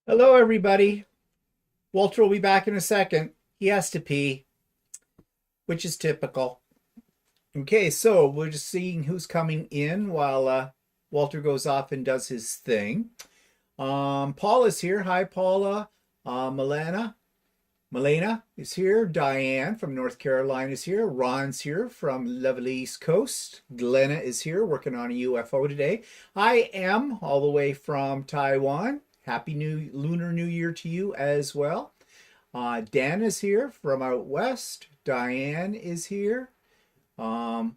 Hello, everybody. Walter will be back in a second. He has to pee, which is typical. Okay, so we're just seeing who's coming in while Walter goes off and does his thing. Paula's here. Hi, Paula. Milena is here. Diane from North Carolina is here. Ron's here from lovely East Coast. Glenna is here working on a UFO today. I am all the way from Taiwan. Happy Lunar New Year to you as well. Dan is here from out west. Diane is here. And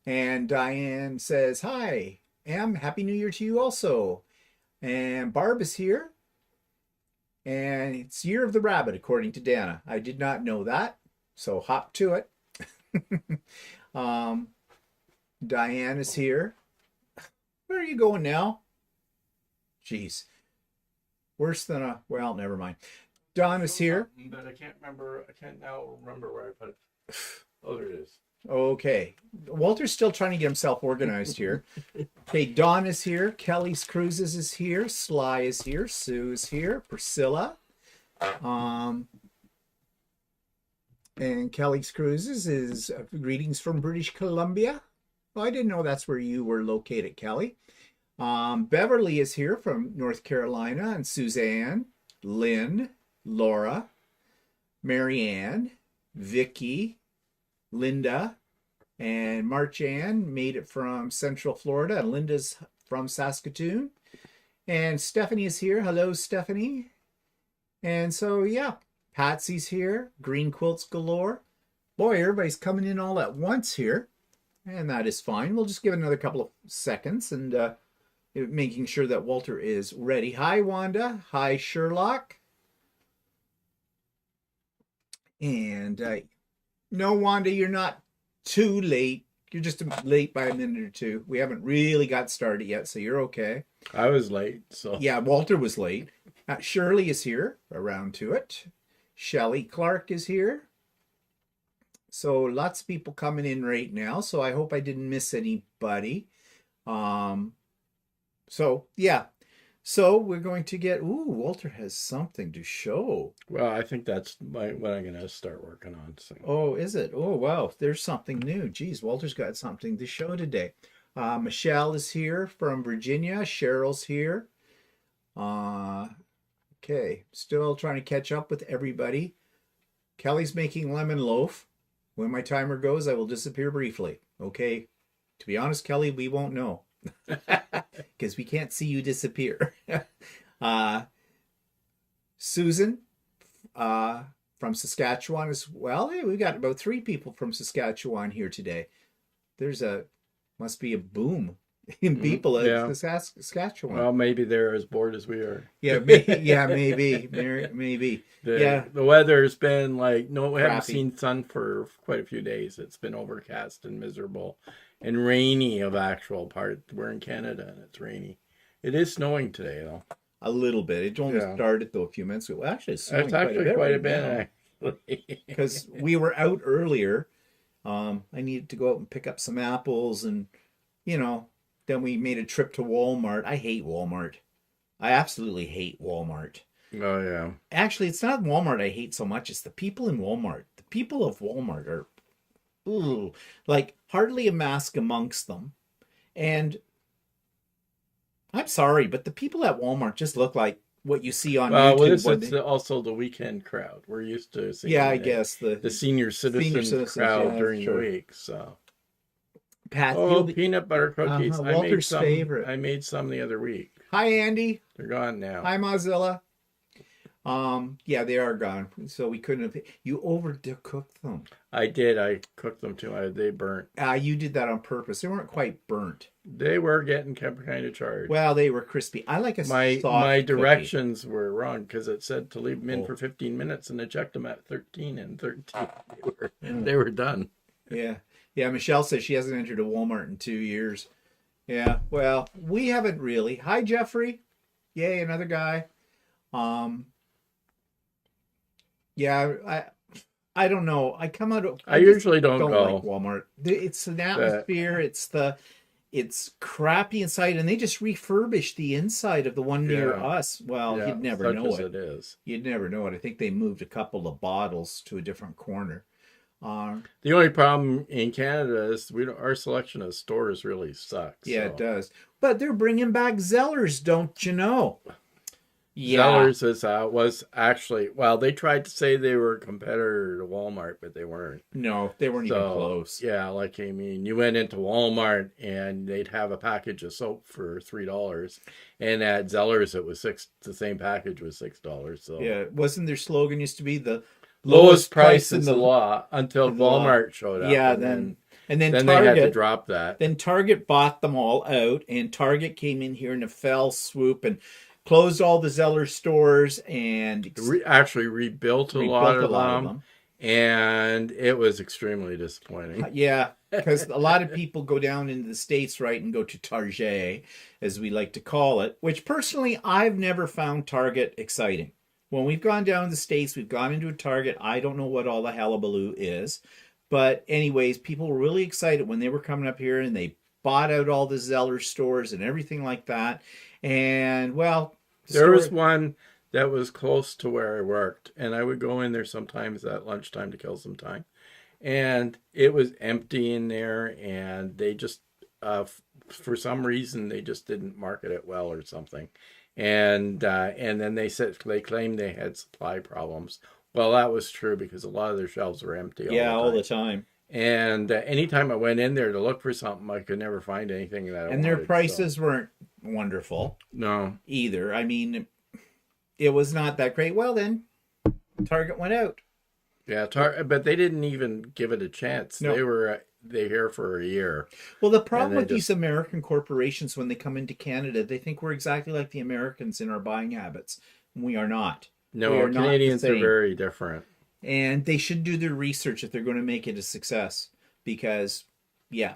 Diane says, hi, Happy New Year to you also. And Barb is here. And it's Year of the Rabbit, according to Dana. I did not know that, so hop to it. Diane is here. Where are you going now? Jeez. Worse than a... Well, never mind. Don is here. But I can't now remember where I put it. Oh, there it is. Okay. Walter's still trying to get himself organized here. Okay, Dawn is here. Kelly's Cruises is here. Sly is here. Sue is here. Priscilla. And Kelly's Cruises is greetings from British Columbia. Well, I didn't know that's where you were located, Kelly. Beverly is here from North Carolina, and Suzanne, Lynn, Laura, Marianne, Vicky, Linda, and March Ann made it from Central Florida. And Linda's from Saskatoon. And Stephanie is here. Hello, Stephanie. And so, yeah, Patsy's here. Green quilts galore. Boy, everybody's coming in all at once here. And that is fine. We'll just give it another couple of seconds and making sure that Walter is ready. Hi, Wanda. Hi, Sherlock. And no, Wanda, you're not too late. You're just late by a minute or two. We haven't really got started yet, so you're okay. I was late, so. Yeah, Walter was late. Shirley is here, around to it. Shelley Clark is here. So lots of people coming in right now, so I hope I didn't miss anybody. So, yeah. So we're going to get... Ooh, Walter has something to show. Well, I think that's what I'm going to start working on. So. Oh, is it? Oh, wow. There's something new. Geez, Walter's got something to show today. Michelle is here from Virginia. Cheryl's here. Okay. Still trying to catch up with everybody. Kelly's making lemon loaf. When my timer goes, I will disappear briefly. Okay. To be honest, Kelly, we won't know. Because we can't see you disappear. Susan from Saskatchewan as well. Hey, we've got about 3 people from Saskatchewan here today. There's a Must be a boom in people at Yeah. Saskatchewan. Well, maybe they're as bored as we are. Yeah, maybe, maybe. Yeah, The weather's been like, no, we haven't crappy. seen sun for quite a few days. It's been overcast and miserable and rainy of actual part. We're in Canada and it's rainy. It is snowing today though. A little bit. It only Yeah. started though a few minutes ago. Well, actually, it's snowing It's actually quite a bit actually. because we were out earlier. I needed to go out and pick up some apples, and then we made a trip to Walmart. I hate Walmart. I absolutely hate Walmart. Oh yeah. Actually, it's not Walmart I hate so much. It's the people in Walmart. The people of Walmart are, ooh, like hardly a mask amongst them. And I'm sorry, but the people at Walmart just look like what you see on Well, YouTube. it's also the weekend crowd. We're used to seeing Yeah, I guess the senior citizen crowd yeah, during sure. the week. So, Pat, peanut butter cookies. Walter's favorite. I made some the other week. Hi, Andy. They're gone now. Hi, Mozilla. Yeah, they are gone. So we couldn't have. You overcooked them. I did. I cooked them too. They burnt. You did that on purpose. They weren't quite burnt. They were getting kind of charred. Well, they were crispy. I like a my soft directions were wrong because it said to leave them in for 15 minutes, and I checked them at 13, and 13 they were done. Yeah. Michelle says she hasn't entered a Walmart in 2 years. Yeah. Well, we haven't really. Hi, Jeffrey. Yay, another guy. Yeah, I don't know. I come out of. I usually don't go. Like Walmart. It's an atmosphere. It's crappy inside, and they just refurbished the inside of the one near us. Well, you'd never know it. It is. You'd never know it. I think they moved a couple of bottles to a different corner. The only problem in Canada is our selection of stores really sucks. Yeah, it does. But they're bringing back Zellers, don't you know? Yeah. Zellers was actually, well, they tried to say they were a competitor to Walmart, but they weren't. No, they weren't even close. Yeah, like, I mean, you went into Walmart and they'd have a package of soap for $3. And at Zellers, it was the same package was $6. So yeah, wasn't their slogan used to be the lowest price in the law until Walmart showed up. Yeah, then Target, they had to drop that. Then Target bought them all out, and Target came in here in a fell swoop and closed all the Zeller stores and actually rebuilt a lot of them. And it was extremely disappointing. Yeah, because a lot of people go down into the States, right, and go to Target, as we like to call it, which personally I've never found Target exciting. When we've gone down to the States, we've gone into a Target. I don't know what all the hullabaloo is. But anyways, people were really excited when they were coming up here and they bought out all the Zeller stores and everything like that. And, well... There was one that was close to where I worked. And I would go in there sometimes at lunchtime to kill some time. And it was empty in there. And they just, for some reason, they just didn't market it well or something. And then they claimed they had supply problems. Well, that was true because a lot of their shelves were empty. All the time. And anytime I went in there to look for something, I could never find anything that I wanted. And their prices weren't wonderful. No. Either. I mean, it was not that great. Well, then, Target went out. Yeah, but they didn't even give it a chance. No. They were here for a year. Well, the problem with these American corporations when they come into Canada, they think we're exactly like the Americans in our buying habits. We are not. No, Canadians are very different. And they should do their research if they're going to make it a success. Because, yeah.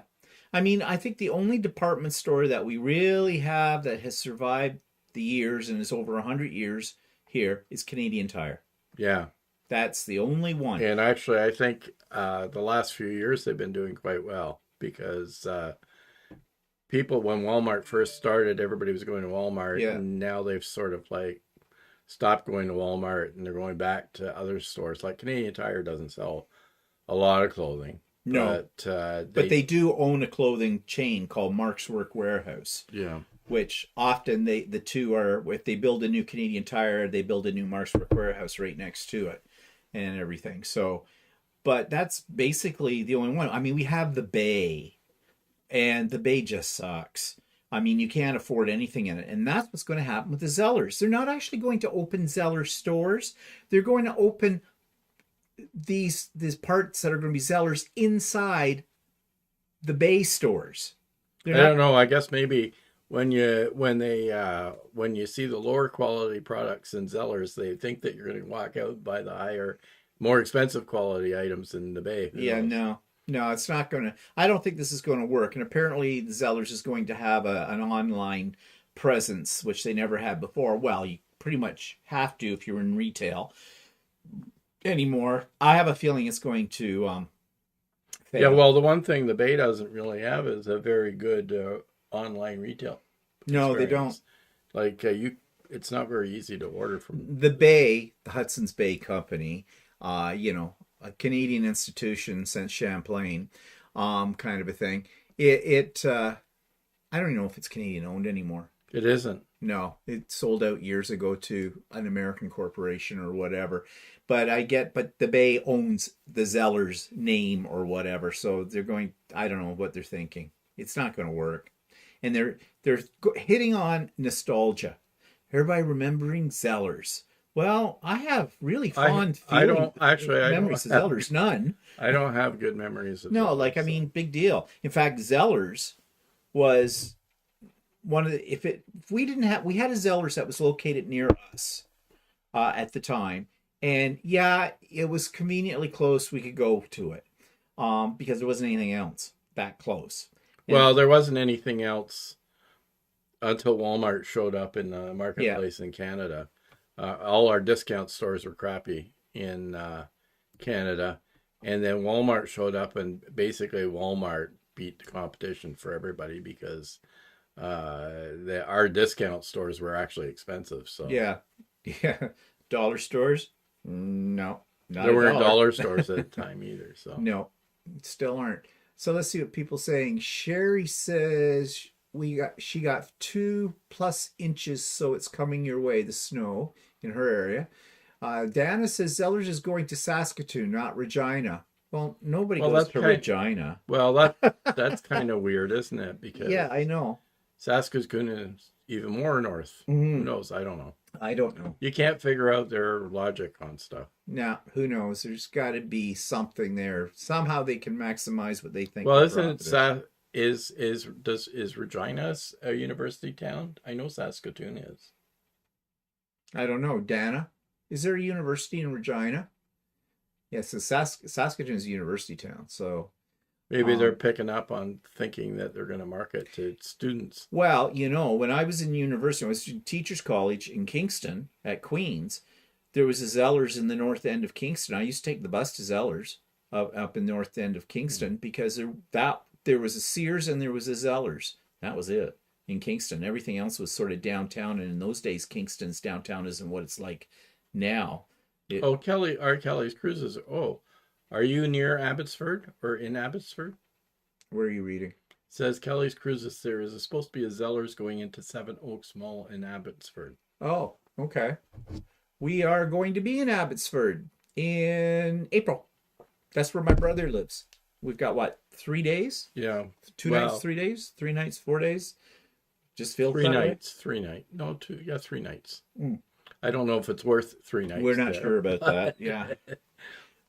I mean, I think the only department store that we really have that has survived the years and is over 100 years here is Canadian Tire. Yeah. That's the only one. And actually, I think the last few years they've been doing quite well because people, when Walmart first started, everybody was going to Walmart. Yeah. And now they've sort of like stopped going to Walmart and they're going back to other stores. Like Canadian Tire doesn't sell a lot of clothing. No. But they do own a clothing chain called Mark's Work Warehouse. Yeah. Which often the two are, if they build a new Canadian Tire, they build a new Mark's Work Warehouse right next to it and everything. So, but that's basically the only one. I mean, we have the Bay, and the Bay just sucks. I mean, you can't afford anything in it. And that's what's going to happen with the Zellers. They're not actually going to open Zeller stores. They're going to open these parts that are going to be Zellers inside the Bay stores. I don't know. I guess maybe when you see the lower quality products in Zellers, they think that you're going to walk out by the higher, more expensive quality items in the Bay. Who Yeah, knows? no, it's not going to. I don't think this is going to work. And apparently, Zellers is going to have an online presence, which they never had before. Well, you pretty much have to if you're in retail anymore. I have a feeling it's going to Yeah, fail. well, the one thing the Bay doesn't really have is a very good online retail No, they don't. experience. Like it's not very easy to order from. The Bay, the Hudson's Bay Company, a Canadian institution since Champlain, kind of a thing. I don't even know if it's Canadian owned anymore. It isn't. No, it sold out years ago to an American corporation or whatever. But the Bay owns the Zellers name or whatever. So I don't know what they're thinking. It's not going to work. And they're hitting on nostalgia. Everybody remembering Zellers. Well, I have really fond I don't actually. I don't memories of have, Zellers. None. I don't have good memories of No, Zellers, I so. mean, big deal. In fact, Zellers was one of the if we had a Zellers that was located near us at the time, and yeah, it was conveniently close. We could go to it because there wasn't anything else that close. And, Well, there wasn't anything else until Walmart showed up in the yeah, marketplace in Canada. All our discount stores were crappy in Canada, and then Walmart showed up, and basically Walmart beat the competition for everybody because our discount stores were actually expensive. So yeah, yeah. Dollar stores? No, not there a weren't dollar. dollar stores at the time either. So No, still aren't. So let's see what people saying. Sherry says she got 2+ inches, so it's coming your way, the snow in her area. Dana says Zellers is going to Saskatoon, not Regina. Well, nobody well, goes that's to kind Regina. well that's kind of weird, isn't it? Yeah, Because I know. Saskatoon is even more north. Who Mhm. knows? I don't know. I don't know. You can't figure out their logic on stuff. Now, who knows? There's got to be something there. Somehow they can maximize what they think Well, the isn't it profit is. is Regina a university town? I know Saskatoon is. I don't know. Dana, is there a university in Regina? Yes, so Saskatoon is a university town. So, Maybe they're um, picking up on thinking that they're going to market to students. well, when I was in university, I was in teachers college in Kingston at Queens. There was a Zellers in the north end of Kingston. I used to take the bus to Zellers up in the north end of Kingston because there was a Sears and there was a Zellers. That was it in Kingston. Everything else was sort of downtown, and in those days, Kingston's downtown isn't what it's like now. It, Oh, Kelly's Cruises. Oh, are you near Abbotsford or in Abbotsford? where are you reading? It says Kelly's Cruises. There is supposed to be a Zellers going into Seven Oaks Mall in Abbotsford. Oh, okay. We are going to be in Abbotsford in April. That's where my brother lives. We've got what, 3 days? Yeah. 2 nights, 3 days? 3 nights, 4 days? Just feels Three that way? nights. 3 nights. No, two. Yeah, 3 nights. Mm. I don't know if it's worth 3 nights. We're not there, sure about but- that. Yeah.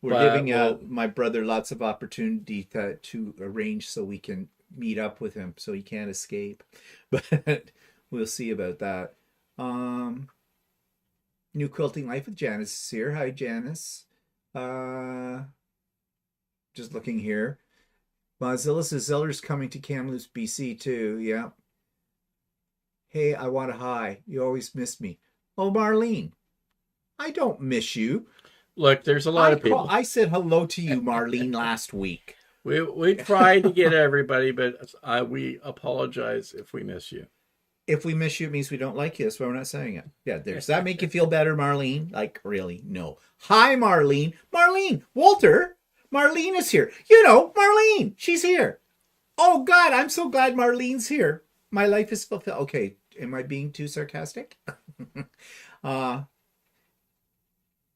We're But, giving well, my brother lots of opportunity to arrange so we can meet up with him so he can't escape. But we'll see about that. New Quilting Life with Janice is here. Hi, Janice. Just looking here. Mozilla says Zeller's coming to Kamloops, BC too. Yeah. Hey, I want a hi. You always miss me. Oh, Marlene, I don't miss you. look, there's a lot of people. I said hello to you, Marlene, last week. We try to get everybody, but we apologize if we miss you. If we miss you, it means we don't like you. That's why we're not saying it. Yeah, does that make you feel better, Marlene? Like, really? No. Hi, Marlene. Marlene, Walter. Marlene is here. Marlene. She's here. Oh, God, I'm so glad Marlene's here. My life is fulfilled. Okay, am I being too sarcastic?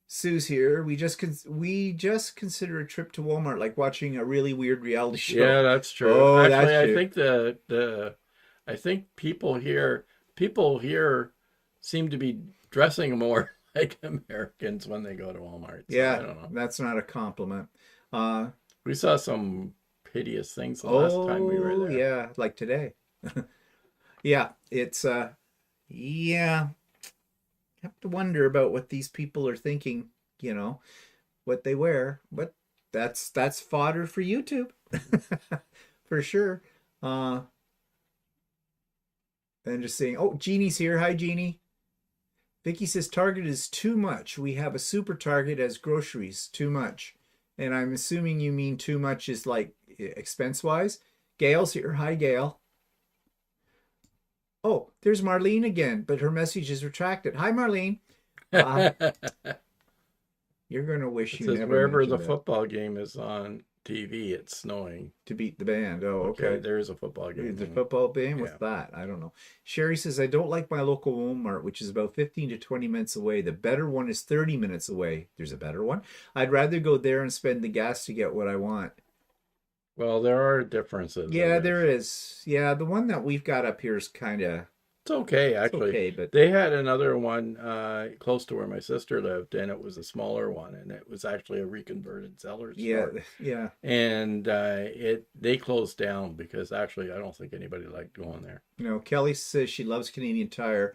Sue's here. We just consider a trip to Walmart like watching a really weird reality show. Yeah, that's true. Oh, Actually, that's I true. think I think people here seem to be dressing more like Americans when they go to Walmart. So Yeah, I don't know. that's not a compliment. We saw some hideous things the last time we were Oh, there. yeah, like today. Yeah, it's yeah, have to wonder about what these people are thinking, you know, what they wear, but that's fodder for YouTube. For sure. Uh and just saying, oh, Jeannie's here. Hi, Jeannie. Vicky says Target is too much. We have a super Target as groceries. Too much. And I'm assuming you mean too much is like expense wise. Gail's here. Hi, Gail. Oh, there's Marlene again, but her message is retracted. Hi, Marlene. Uh, It you're going to wish you says never wherever the mentioned that. football game is on TV, it's snowing. To beat the band. Oh, Okay, okay. there is a football game. The football band? What's Yeah. that? I don't know. Sherry says, I don't like my local Walmart, which is about 15 to 20 minutes away. The better one is 30 minutes away. There's a better one. I'd rather go there and spend the gas to get what I want. Well, there are differences. I Yeah, guess. there is. Yeah, the one that we've got up here is kind of It's okay, actually. okay, but They had another one close to where my sister lived, and it was a smaller one, and it was actually a reconverted seller's yeah, store. yeah. And they closed down because actually I don't think anybody liked going there. You know, Kelly says she loves Canadian Tire.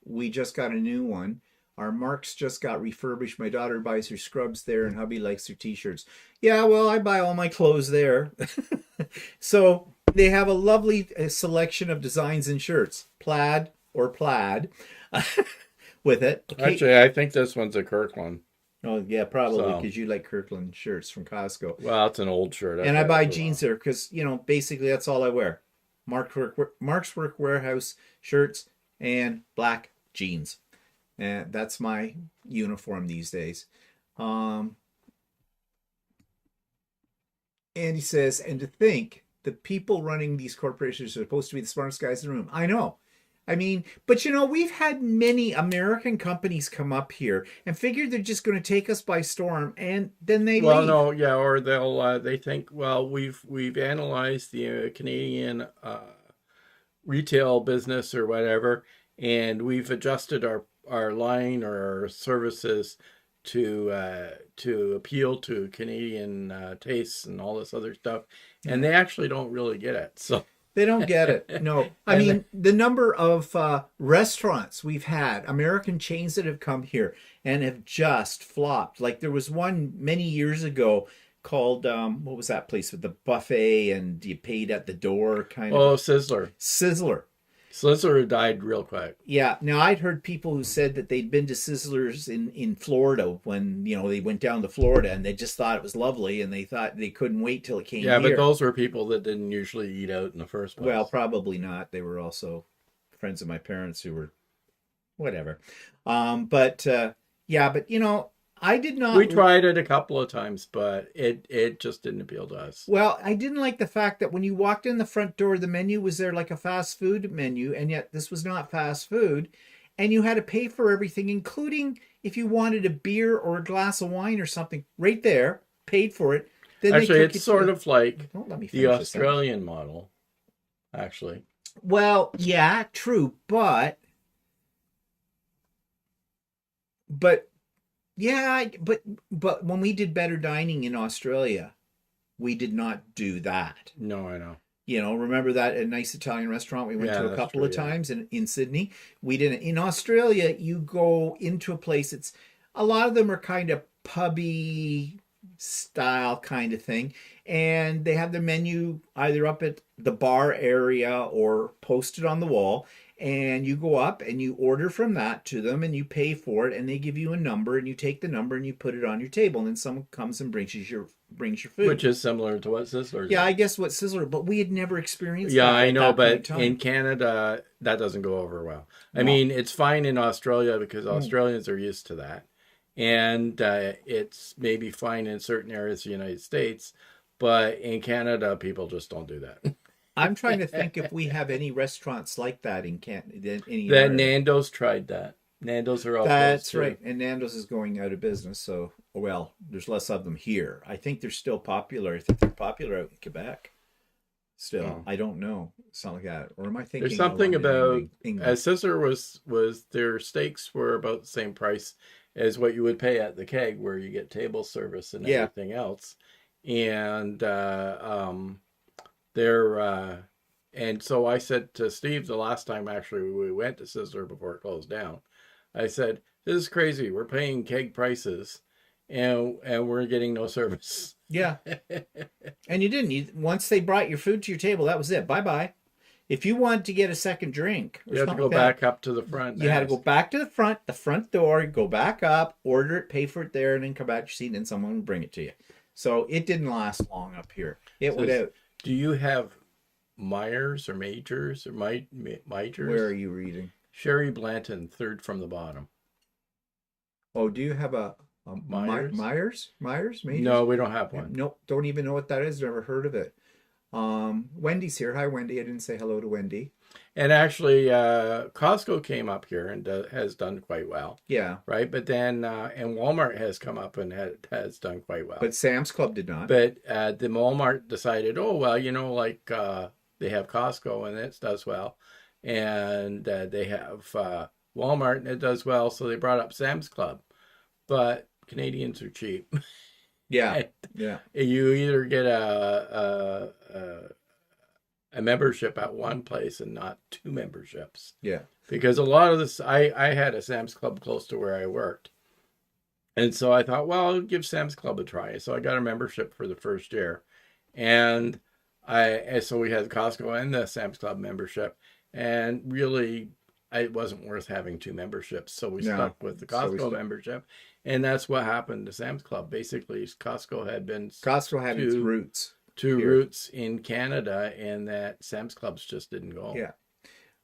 We just got a new one. Our Marks just got refurbished. My daughter buys her scrubs there, and hubby likes her t-shirts. Yeah, well, I buy all my clothes there. So they have a lovely selection of designs and shirts, plaid or plaid, with it. Okay. Actually, I think this one's a Kirkland. Oh yeah, probably So- because you like Kirkland shirts from Costco. Well, it's an old shirt. I've And I had buy it for a jeans while. there because basically that's all I wear. Mark's Work Warehouse shirts and black jeans, and that's my uniform these days. Um, and he says, and to think the people running these corporations are supposed to be the smartest guys in the room. I know. I mean, but we've had many American companies come up here and figure they're just going to take us by storm, and then they Well, leave. no, yeah, or they think, well, we've analyzed the Canadian retail business or whatever, and we've adjusted our line or our services to appeal to Canadian tastes and all this other stuff, and they actually don't really get it. So They don't get it. No. I And mean, the number of restaurants we've had, American chains that have come here and have just flopped. Like there was one many years ago called, what was that place with the buffet and you paid at the door kind oh, of? Sizzler. Sizzler died real quick. Yeah. Now I'd heard people who said that they'd been to Sizzlers in Florida when, they went down to Florida and they just thought it was lovely and they thought they couldn't wait till it came Yeah, here. but those were people that didn't usually eat out in the first place. Well, probably not. They were also friends of my parents who were whatever. But I did not. We tried it a couple of times, but it just didn't appeal to us. Well, I didn't like the fact that when you walked in the front door, the menu was there like a fast food menu, and yet this was not fast food. And you had to pay for everything, including if you wanted a beer or a glass of wine or something, right there, paid for it. Then Actually, they took it's sort of like Don't let me the finish this sentence. Australian model, actually. Well, yeah, true, but yeah, but when we did better dining in Australia, we did not do that. No, I know. Remember that a nice Italian restaurant we went Yeah, to a that's couple true, of yeah. times in Sydney? We didn't. In Australia, you go into a place, it's a lot of them are kind of pubby style kind of thing, and they have their menu either up at the bar area or posted on the wall, and you go up and you order from that to them and you pay for it and they give you a number and you take the number and you put it on your table and then someone comes and brings your food. Which is similar to what Sizzler Yeah, did. I guess what Sizzler, but we had never experienced Yeah, that I at know, that point but time. in Canada, that doesn't go over well. I No. mean, it's fine in Australia because Australians are used to that. And it's maybe fine in certain areas of the United States, but in Canada, people just don't do that. I'm trying to think if we have any restaurants like that in Canada. Then Nando's tried that. Nando's are all That's closed, too. right. And Nando's is going out of business. So, well, there's less of them here. I think they're still popular. I think they're popular out in Quebec. Still, Oh. I don't know. Something like that. Or am I thinking There's something of London, about England? Sizzler was their steaks were about the same price as what you would pay at the Keg, where you get table service and Yeah. everything else. and they're and so I said to Steve the last time actually we went to Sizzler before it closed down, I said, "This is crazy. We're paying keg prices, and we're getting no service." Yeah. And you didn't. Once they brought your food to your table, that was it. Bye bye. If you wanted to get a second drink or You have to something go like that, back up to the front. you had to go back to the front door, go back up, order it, pay for it there, and then come back to your seat, and someone would bring it to you. So it didn't last long up here. It would out. Do you have Myers or Majors or Majors? Where are you reading? Sherry Blanton, third from the bottom. Oh, do you have a Myers? Myers? Majors? No, we don't have one. Nope, don't even know what that is. Never heard of it. Wendy's here. Hi, Wendy. I didn't say hello to Wendy. And actually, Costco came up here and has done quite well. Yeah. Right, but then and Walmart has come up and has done quite well. But Sam's Club did not. But the Walmart decided, oh well, like they have Costco and it does well, and they have Walmart and it does well, so they brought up Sam's Club. But Canadians are cheap. Yeah, yeah. You either get a membership at one place and not two memberships. Yeah. Because a lot of this, I had a Sam's Club close to where I worked. And so I thought, well, I'll give Sam's Club a try. So I got a membership for the first year. And so we had Costco and the Sam's Club membership. And really, it wasn't worth having two memberships. So we stuck with the Costco membership. And that's what happened to Sam's Club. Basically, Costco had its roots. Roots in Canada, and that Sam's Clubs just didn't go. Yeah.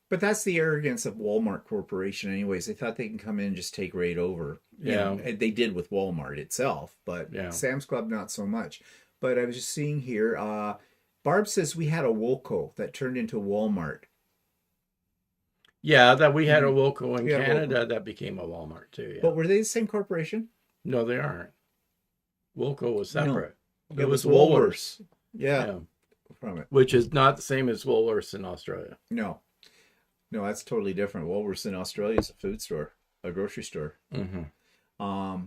But that's the arrogance of Walmart Corporation anyways. They thought they can come in and just take right over. Yeah. They did with Walmart itself, but Sam's Club not so much. But I was just seeing here, Barb says we had a Woolco that turned into Walmart. Yeah, that we had a Woolco in Canada that became a Walmart too. Yeah. But were they the same corporation? No, they aren't. Woolco was separate. No, it was Woolworths. Yeah. From it. Which is not the same as Woolworths in Australia. No, that's totally different. Woolworths in Australia is a food store, a grocery store. Mm-hmm.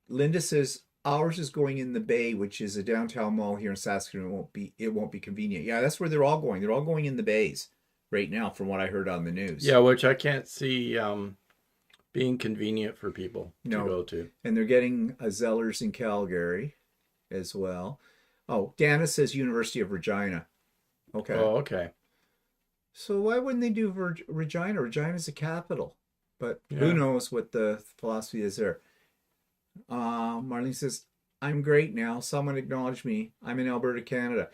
Linda says ours is going in the Bay, which is a downtown mall here in Saskatoon. It won't be convenient. Yeah, that's where they're all going. They're all going in the Bays right now, from what I heard on the news. Yeah, which I can't see being convenient for people to go to. And they're getting a Zellers in Calgary as well. Oh, Dana says University of Regina. Okay. Oh, okay. So why wouldn't they do Regina? Regina's a capital. But who knows what the philosophy is there. Marlene says, I'm great now. Someone acknowledge me. I'm in Alberta, Canada.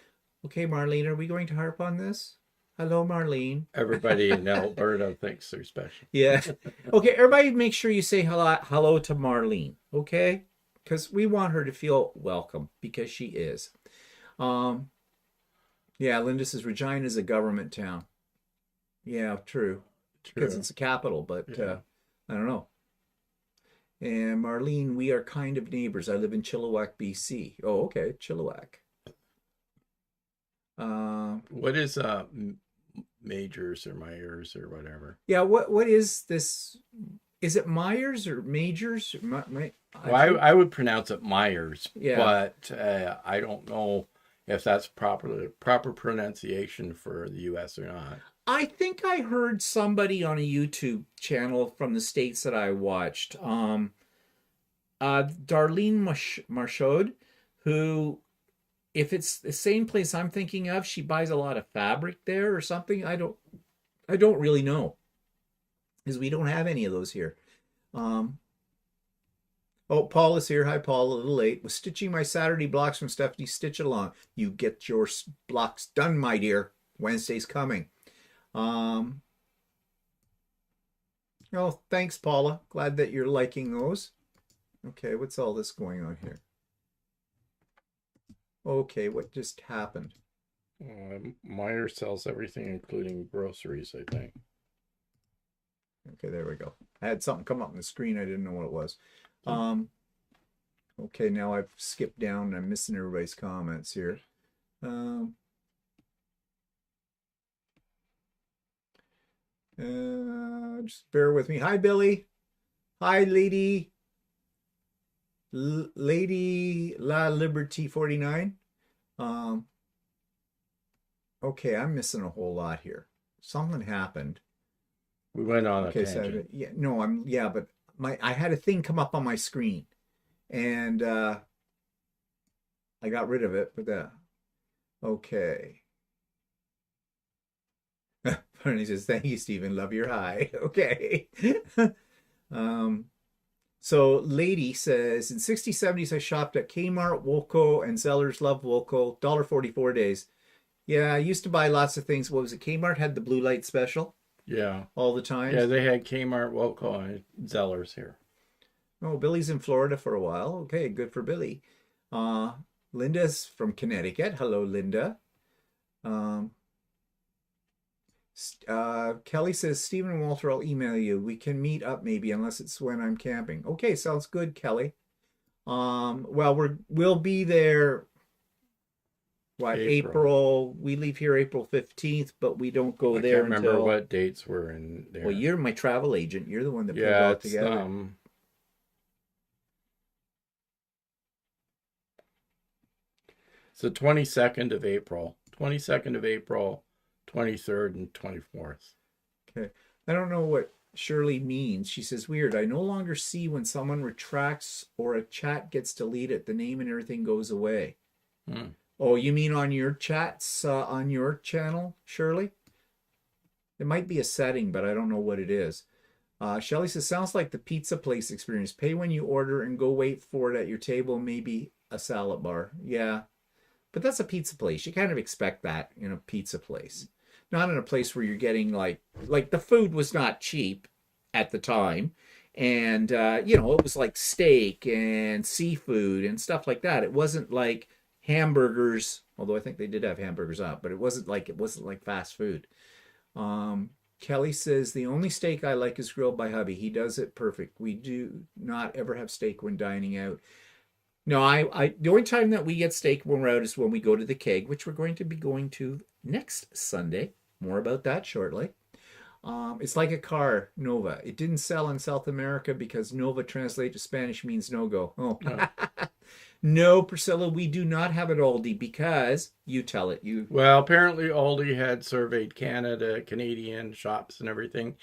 Okay, Marlene, are we going to harp on this? Hello, Marlene. Everybody in Alberta thinks they're special. Yeah. Okay, everybody make sure you say hello to Marlene, okay? Because we want her to feel welcome, because she is. Yeah, Linda says Regina is a government town. Yeah, true. Because it's a capital, but I don't know. And Marlene, we are kind of neighbors. I live in Chilliwack, BC. Oh, okay, Chilliwack. What is Majors or Myers or whatever? Yeah, what is this? Is it Myers or Majors? I would pronounce it Myers, Yeah. but I don't know if that's proper pronunciation for the U.S. or not. I think I heard somebody on a YouTube channel from the States that I watched, Darlene Marchaud, who, if it's the same place I'm thinking of, she buys a lot of fabric there or something. I don't really know, because we don't have any of those here. Oh, Paul is here. Hi, Paul. A little late. Was stitching my Saturday blocks from Stephanie Stitch Along. You get your blocks done, my dear. Wednesday's coming. Oh, thanks, Paula. Glad that you're liking those. Okay, what's all this going on here? Okay, what just happened? Meyer sells everything, including groceries, I think. Okay, there we go. I had something come up on the screen. I didn't know what it was. Okay, now I've skipped down and I'm missing everybody's comments here. Just bear with me. Hi, Billy. Hi, Lady Lady La Liberty 49. Okay, I'm missing a whole lot here. Something happened. We went on a Okay, so tangent. yeah, no, but I had a thing come up on my screen, and I got rid of it. But okay. Bernie says, "Thank you, Stephen. Love your high." Okay. um, so Lady says, in 60s, 70s, I shopped at Kmart, Woolco, and Zellers. Love Woolco. $1.44 days. Yeah, I used to buy lots of things. What was it? Kmart had the blue light special Yeah. all the Yeah, times. they had Kmart, Wilco, and Zellers here. Oh, Billy's in Florida for a while. Okay, good for Billy. Uh, Linda's from Connecticut. Hello, Linda. Um, Kelly says, Stephen and Walter, I'll email you. We can meet up maybe, unless it's when I'm camping. Okay, sounds good, Kelly. Well, we'll be there. What, April? We leave here April 15th, but we don't go I there can't remember until. what dates were in there. Well, you're my travel agent. You're the one that put it Yeah, all it's together. it's the 22nd of April. 22nd of April, 23rd and 24th. Okay. I don't know what Shirley means. She says, weird. I no longer see when someone retracts or a chat gets deleted. The name and everything goes away. Hmm. Oh, you mean on your chats on your channel, Shirley? It might be a setting, but I don't know what it is. Shelley says, sounds like the pizza place experience. Pay when you order and go wait for it at your table, maybe a salad bar. Yeah, but that's a pizza place. You kind of expect that in a pizza place. Not in a place where you're getting like the food was not cheap at the time. And, it was like steak and seafood and stuff like that. It wasn't like hamburgers, although I think they did have hamburgers out, but it wasn't like fast food. Kelly says the only steak I like is grilled by hubby. He does it perfect. We do not ever have steak when dining out. No, I the only time that we get steak when we're out is when we go to the Keg, which we're going to be going to next Sunday. More about that shortly. It's like a car, Nova. It didn't sell in South America because Nova translate to Spanish means no go. Oh, Oh. No, Priscilla, we do not have it Aldi because you tell it. Well, apparently Aldi had surveyed Canadian shops and everything,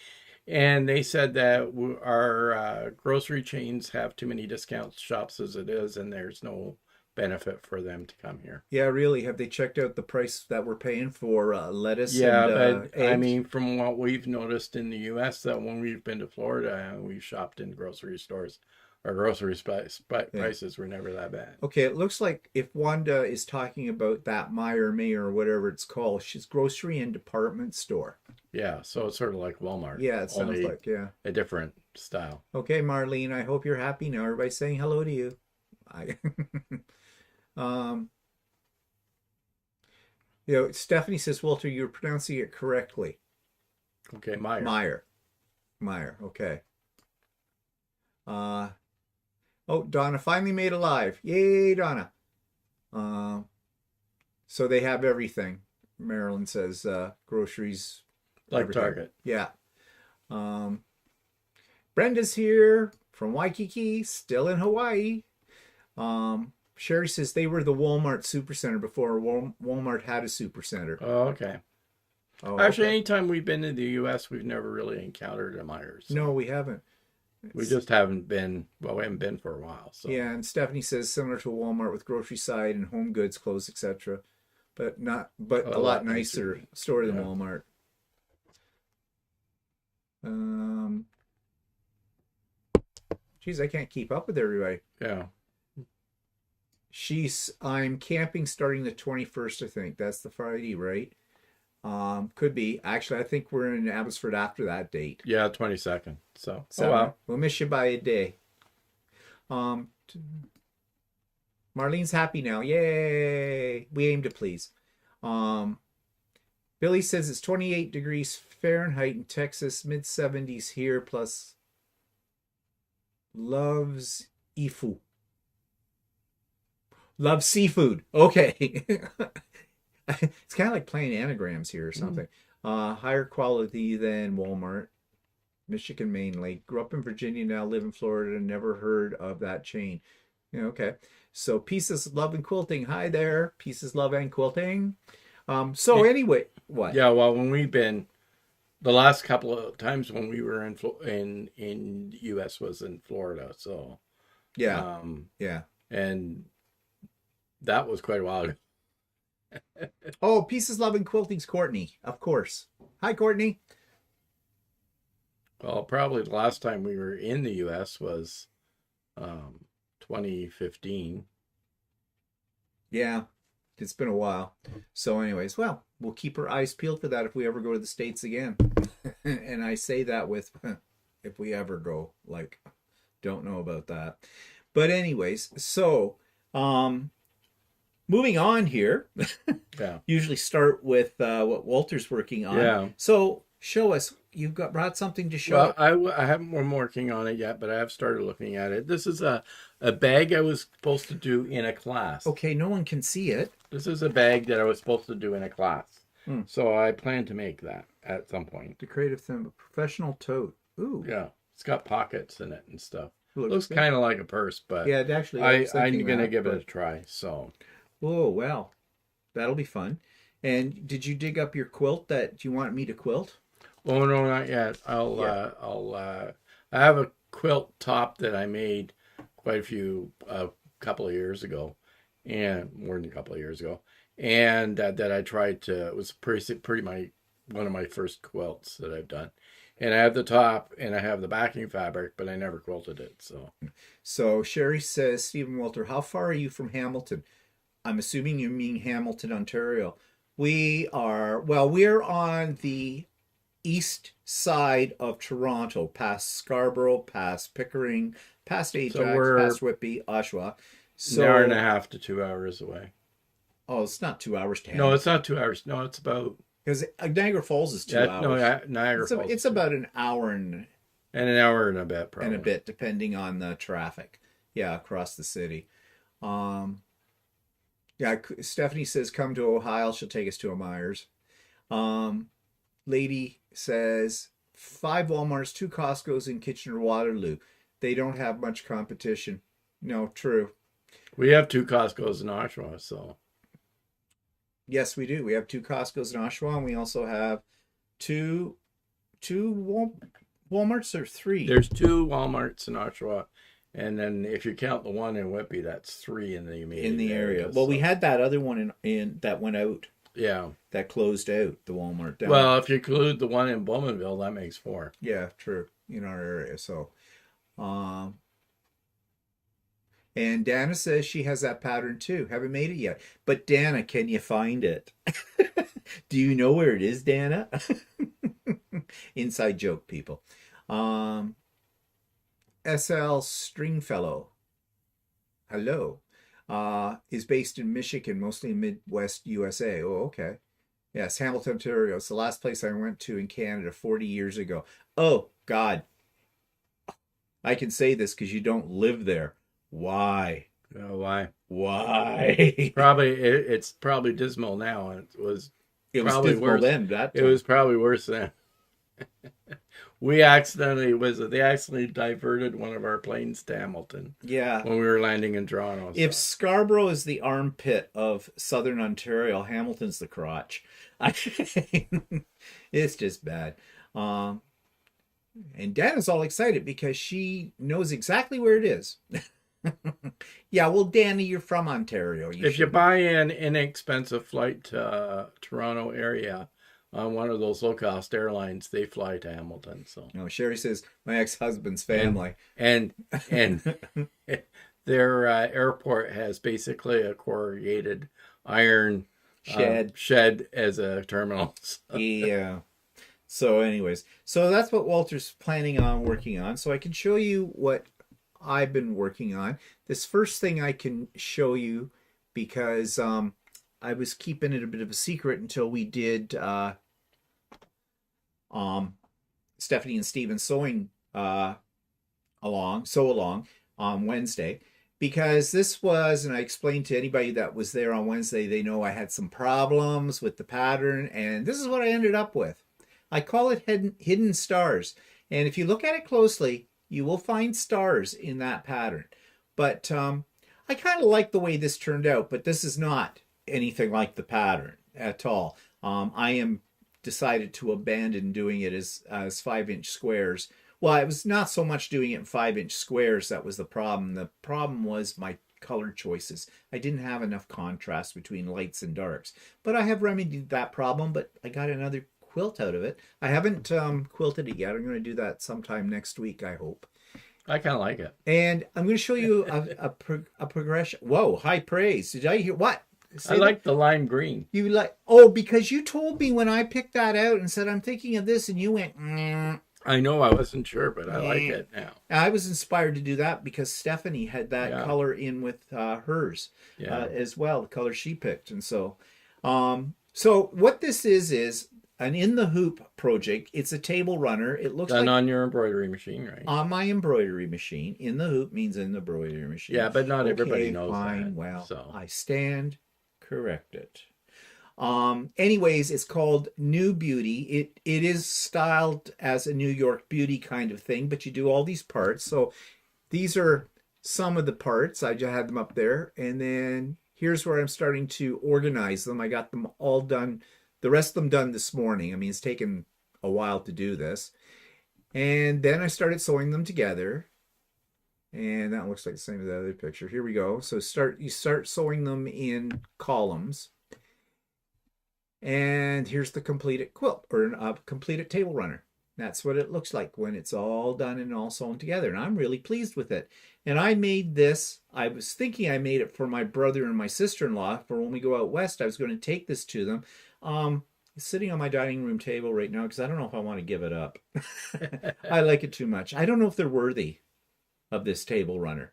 and they said that our grocery chains have too many discount shops as it is, and there's no benefit for them to come here. Yeah, really. Have they checked out the price that we're paying for lettuce Yeah, and but I eggs? mean, from what we've noticed in the U.S., that when we've been to Florida, we've shopped in grocery stores. Our grocery prices were never that bad. Okay, it looks like if Wanda is talking about that Meyer May or whatever it's called, she's grocery and department store. Yeah, so it's sort of like Walmart. Yeah, it sounds only like, yeah. a different style. Okay, Marlene, I hope you're happy now. Everybody's saying hello to you. I, um, Stephanie says, Walter, you're pronouncing it correctly. Okay, Meyer. Meyer, okay. Oh, Donna finally made it live. Yay, Donna. So they have everything. Marilyn says groceries. Like everything. Target. Yeah. Brenda's here from Waikiki, still in Hawaii. Sherry says they were the Walmart Supercenter before Walmart had a Supercenter. Oh, okay. Oh, Actually, okay. anytime we've been to the U.S., we've never really encountered a Myers. So. No, we haven't. We just haven't been, well, we haven't been for a while. So. Yeah, and Stephanie says similar to Walmart with grocery side and home goods, clothes, etc. But a lot nicer store than Walmart. Geez, I can't keep up with everybody. Yeah. I'm camping starting the 21st, I think. That's the Friday, right? Could be. Actually, I think we're in Abbotsford after that date. Yeah, 22nd. So, wow. We'll miss you by a day. Marlene's happy now. Yay! We aim to please. Billy says it's 28 degrees Fahrenheit in Texas, mid 70s here, plus loves Ifu. Loves seafood. Okay. It's kind of like playing anagrams here or something. Higher quality than Walmart. Michigan mainly. Grew up in Virginia, now live in Florida. Never heard of that chain. Yeah, okay. So Pieces, Love, and Quilting. Hi there. Pieces, Love, and Quilting. So anyway, what? Yeah, well, when we've been the last couple of times when we were in the U.S. was in Florida, so Yeah, um, yeah. and that was quite a while ago. Oh, Pieces, Love, and Quilting's Courtney, of course. Hi, Courtney. Well, probably the last time we were in the U.S. was 2015. Yeah, it's been a while. So, anyways, well, we'll keep our eyes peeled for that if we ever go to the States again. And I say that with if we ever go, like, don't know about that. But anyways, so moving on here. Yeah, Usually start with what Walter's working on. yeah. So show us. You've got brought something to show. Well, I haven't been working on it yet, but I have started looking at it. This is a bag I was supposed to do in a class. Okay, no one can see it. This is a bag that I was supposed to do in a class. Hmm. So I plan to make that at some point. The creative thing, professional tote. Ooh, Yeah, it's got pockets in it and stuff. Looks good. kind of like a purse, but Yeah, it actually. I'm gonna give it a try. So, Oh well, that'll be fun. And did you dig up your quilt that you want me to quilt? oh no, not yet. I have a quilt top that I made quite a couple of years ago, and more than a couple of years ago, and that I tried to. It was pretty my one of my first quilts that I've done. And I have the top and I have the backing fabric, but I never quilted it. So Sherry says, Stephen Walter, how far are you from Hamilton? I'm assuming you mean Hamilton, Ontario. We're on the east side of Toronto, past Scarborough, past Pickering, past Ajax, we're past Whitby, Oshawa. an hour and a half to 2 hours away. Oh, it's not 2 hours to No, Hamilton. it's not 2 hours. No, it's about Because Niagara Falls is 2 hours. No, Niagara Falls. It's about an hour and an hour and a bit, probably. and a bit, depending on the traffic. Yeah, across the city. Yeah, Stephanie says, come to Ohio. She'll take us to a Myers. Lady says, 5 Walmarts, 2 Costco's in Kitchener-Waterloo. They don't have much competition. No, true. We have 2 Costco's in Oshawa, so. Yes, we do. We have 2 Costco's in Oshawa, and we also have two Walmarts or 3. There's 2 Walmarts in Oshawa, and then if you count the one in Whitby, that's 3 in the immediate in the area. area. Well, we had that other one in that went out. Yeah. That closed out, the Walmart down. Well, if you include the one in Bowmanville, that makes 4. Yeah, true. In our area. So and Dana says she has that pattern too. Haven't made it yet. But Dana, can you find it? Do you know where it is, Dana? Inside joke, people. SL Stringfellow, hello, is based in Michigan, mostly in Midwest USA. Oh, okay. Yes, Hamilton, Ontario. It's the last place I went to in Canada 40 years ago. Oh, God. I can say this because you don't live there. Why? Oh, why? Why? It's probably dismal now, and it was probably worse then. It was probably worse then. They accidentally diverted one of our planes to Hamilton. Yeah. When we were landing in Toronto. So. If Scarborough is the armpit of southern Ontario, Hamilton's the crotch. It's just bad. And Dana's all excited because she knows exactly where it is. Yeah, well, Dana, you're from Ontario. If you buy an inexpensive flight to Toronto area on one of those low-cost airlines, they fly to Hamilton. So. No, Sherry says my ex-husband's family. And their airport has basically a corrugated iron shed as a terminal. So. Yeah. So anyways, so that's what Walter's planning on working on. So I can show you what I've been working on. This first thing I can show you because I was keeping it a bit of a secret until we did Stephanie and Stephen sewing along on Wednesday, because this was, and I explained to anybody that was there on Wednesday, they know I had some problems with the pattern, and this is what I ended up with. I call it hidden stars, and if you look at it closely, you will find stars in that pattern. But I kind of like the way this turned out, but this is not anything like the pattern at all. I am decided to abandon doing it as 5-inch squares. Well, it was not so much doing it in 5-inch squares that was the problem. The problem was my color choices. I didn't have enough contrast between lights and darks. But I have remedied that problem, but I got another quilt out of it. I haven't quilted it yet. I'm going to do that sometime next week, I hope. I kind of like it. And I'm going to show you a progression. Whoa, high praise. Did I hear what? I like the lime green. You like, oh, because you told me when I picked that out and said, I'm thinking of this, and you went, I know, I wasn't sure, but I like it now. I was inspired to do that because Stephanie had that color in with hers as well, the color she picked. And so, so what this is an in the hoop project. It's a table runner. It looks done like on your embroidery machine, right? On my embroidery machine. In the hoop means in the embroidery machine. Yeah, but not everybody knows fine, that. Well, so. I stand corrected. Anyways, it's called New Beauty. It is styled as a New York Beauty kind of thing, but you do all these parts. So these are some of the parts. I just had them up there, and then here's where I'm starting to organize them. I got them all done. The rest of them done this morning. I mean, it's taken a while to do this. And then I started sewing them together. And that looks like the same as the other picture. Here we go. So you start sewing them in columns. And here's the completed quilt, or a completed table runner. That's what it looks like when it's all done and all sewn together. And I'm really pleased with it. And I made this, I was thinking I made it for my brother and my sister-in-law for when we go out west. I was going to take this to them. It's sitting on my dining room table right now because I don't know if I want to give it up. I like it too much. I don't know if they're worthy of this table runner.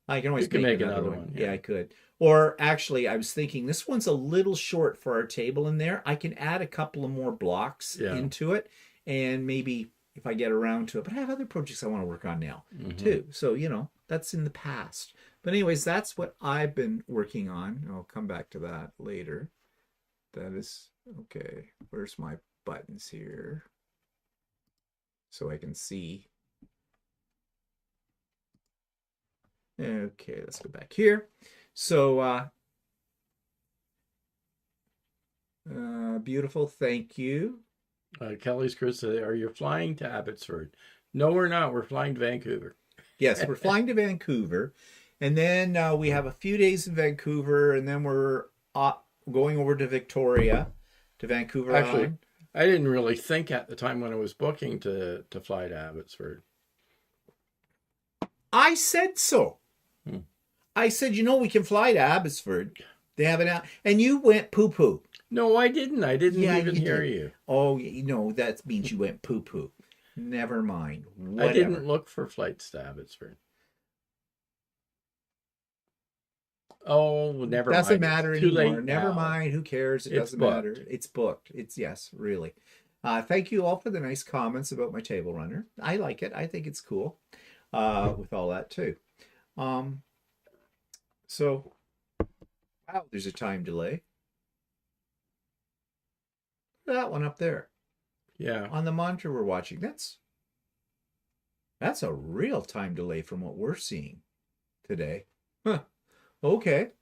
I can always make another one. Yeah, I could. Or actually, I was thinking this one's a little short for our table in there. I can add a couple of more blocks into it, and maybe if I get around to it. But I have other projects I want to work on now too. So, you know, that's in the past. But anyways, that's what I've been working on. I'll come back to that later. That is, okay, where's my buttons here? So I can see. Okay, let's go back here. So, beautiful, thank you. Kelly's Chris, are you flying to Abbotsford? No, we're not. We're flying to Vancouver. Yes, we're flying to Vancouver. And then we have a few days in Vancouver, and then we're going over to Victoria, to Vancouver. Actually, I didn't really think at the time when I was booking to fly to Abbotsford. I said so. I said, you know, we can fly to Abbotsford. They have it out. And you went poo-poo. No, I didn't. I didn't even hear you. Oh, no, that means you went poo-poo. Never mind. Whatever. I didn't look for flights to Abbotsford. Oh, never mind. Doesn't matter anymore. Never now. mind. Who cares? It doesn't matter. It's booked. It's, yes, really. Thank you all for the nice comments about my table runner. I like it. I think it's cool with all that too. So, wow, there's a time delay. That one up there. Yeah. On the monitor we're watching. That's a real time delay from what we're seeing today. Huh. Okay.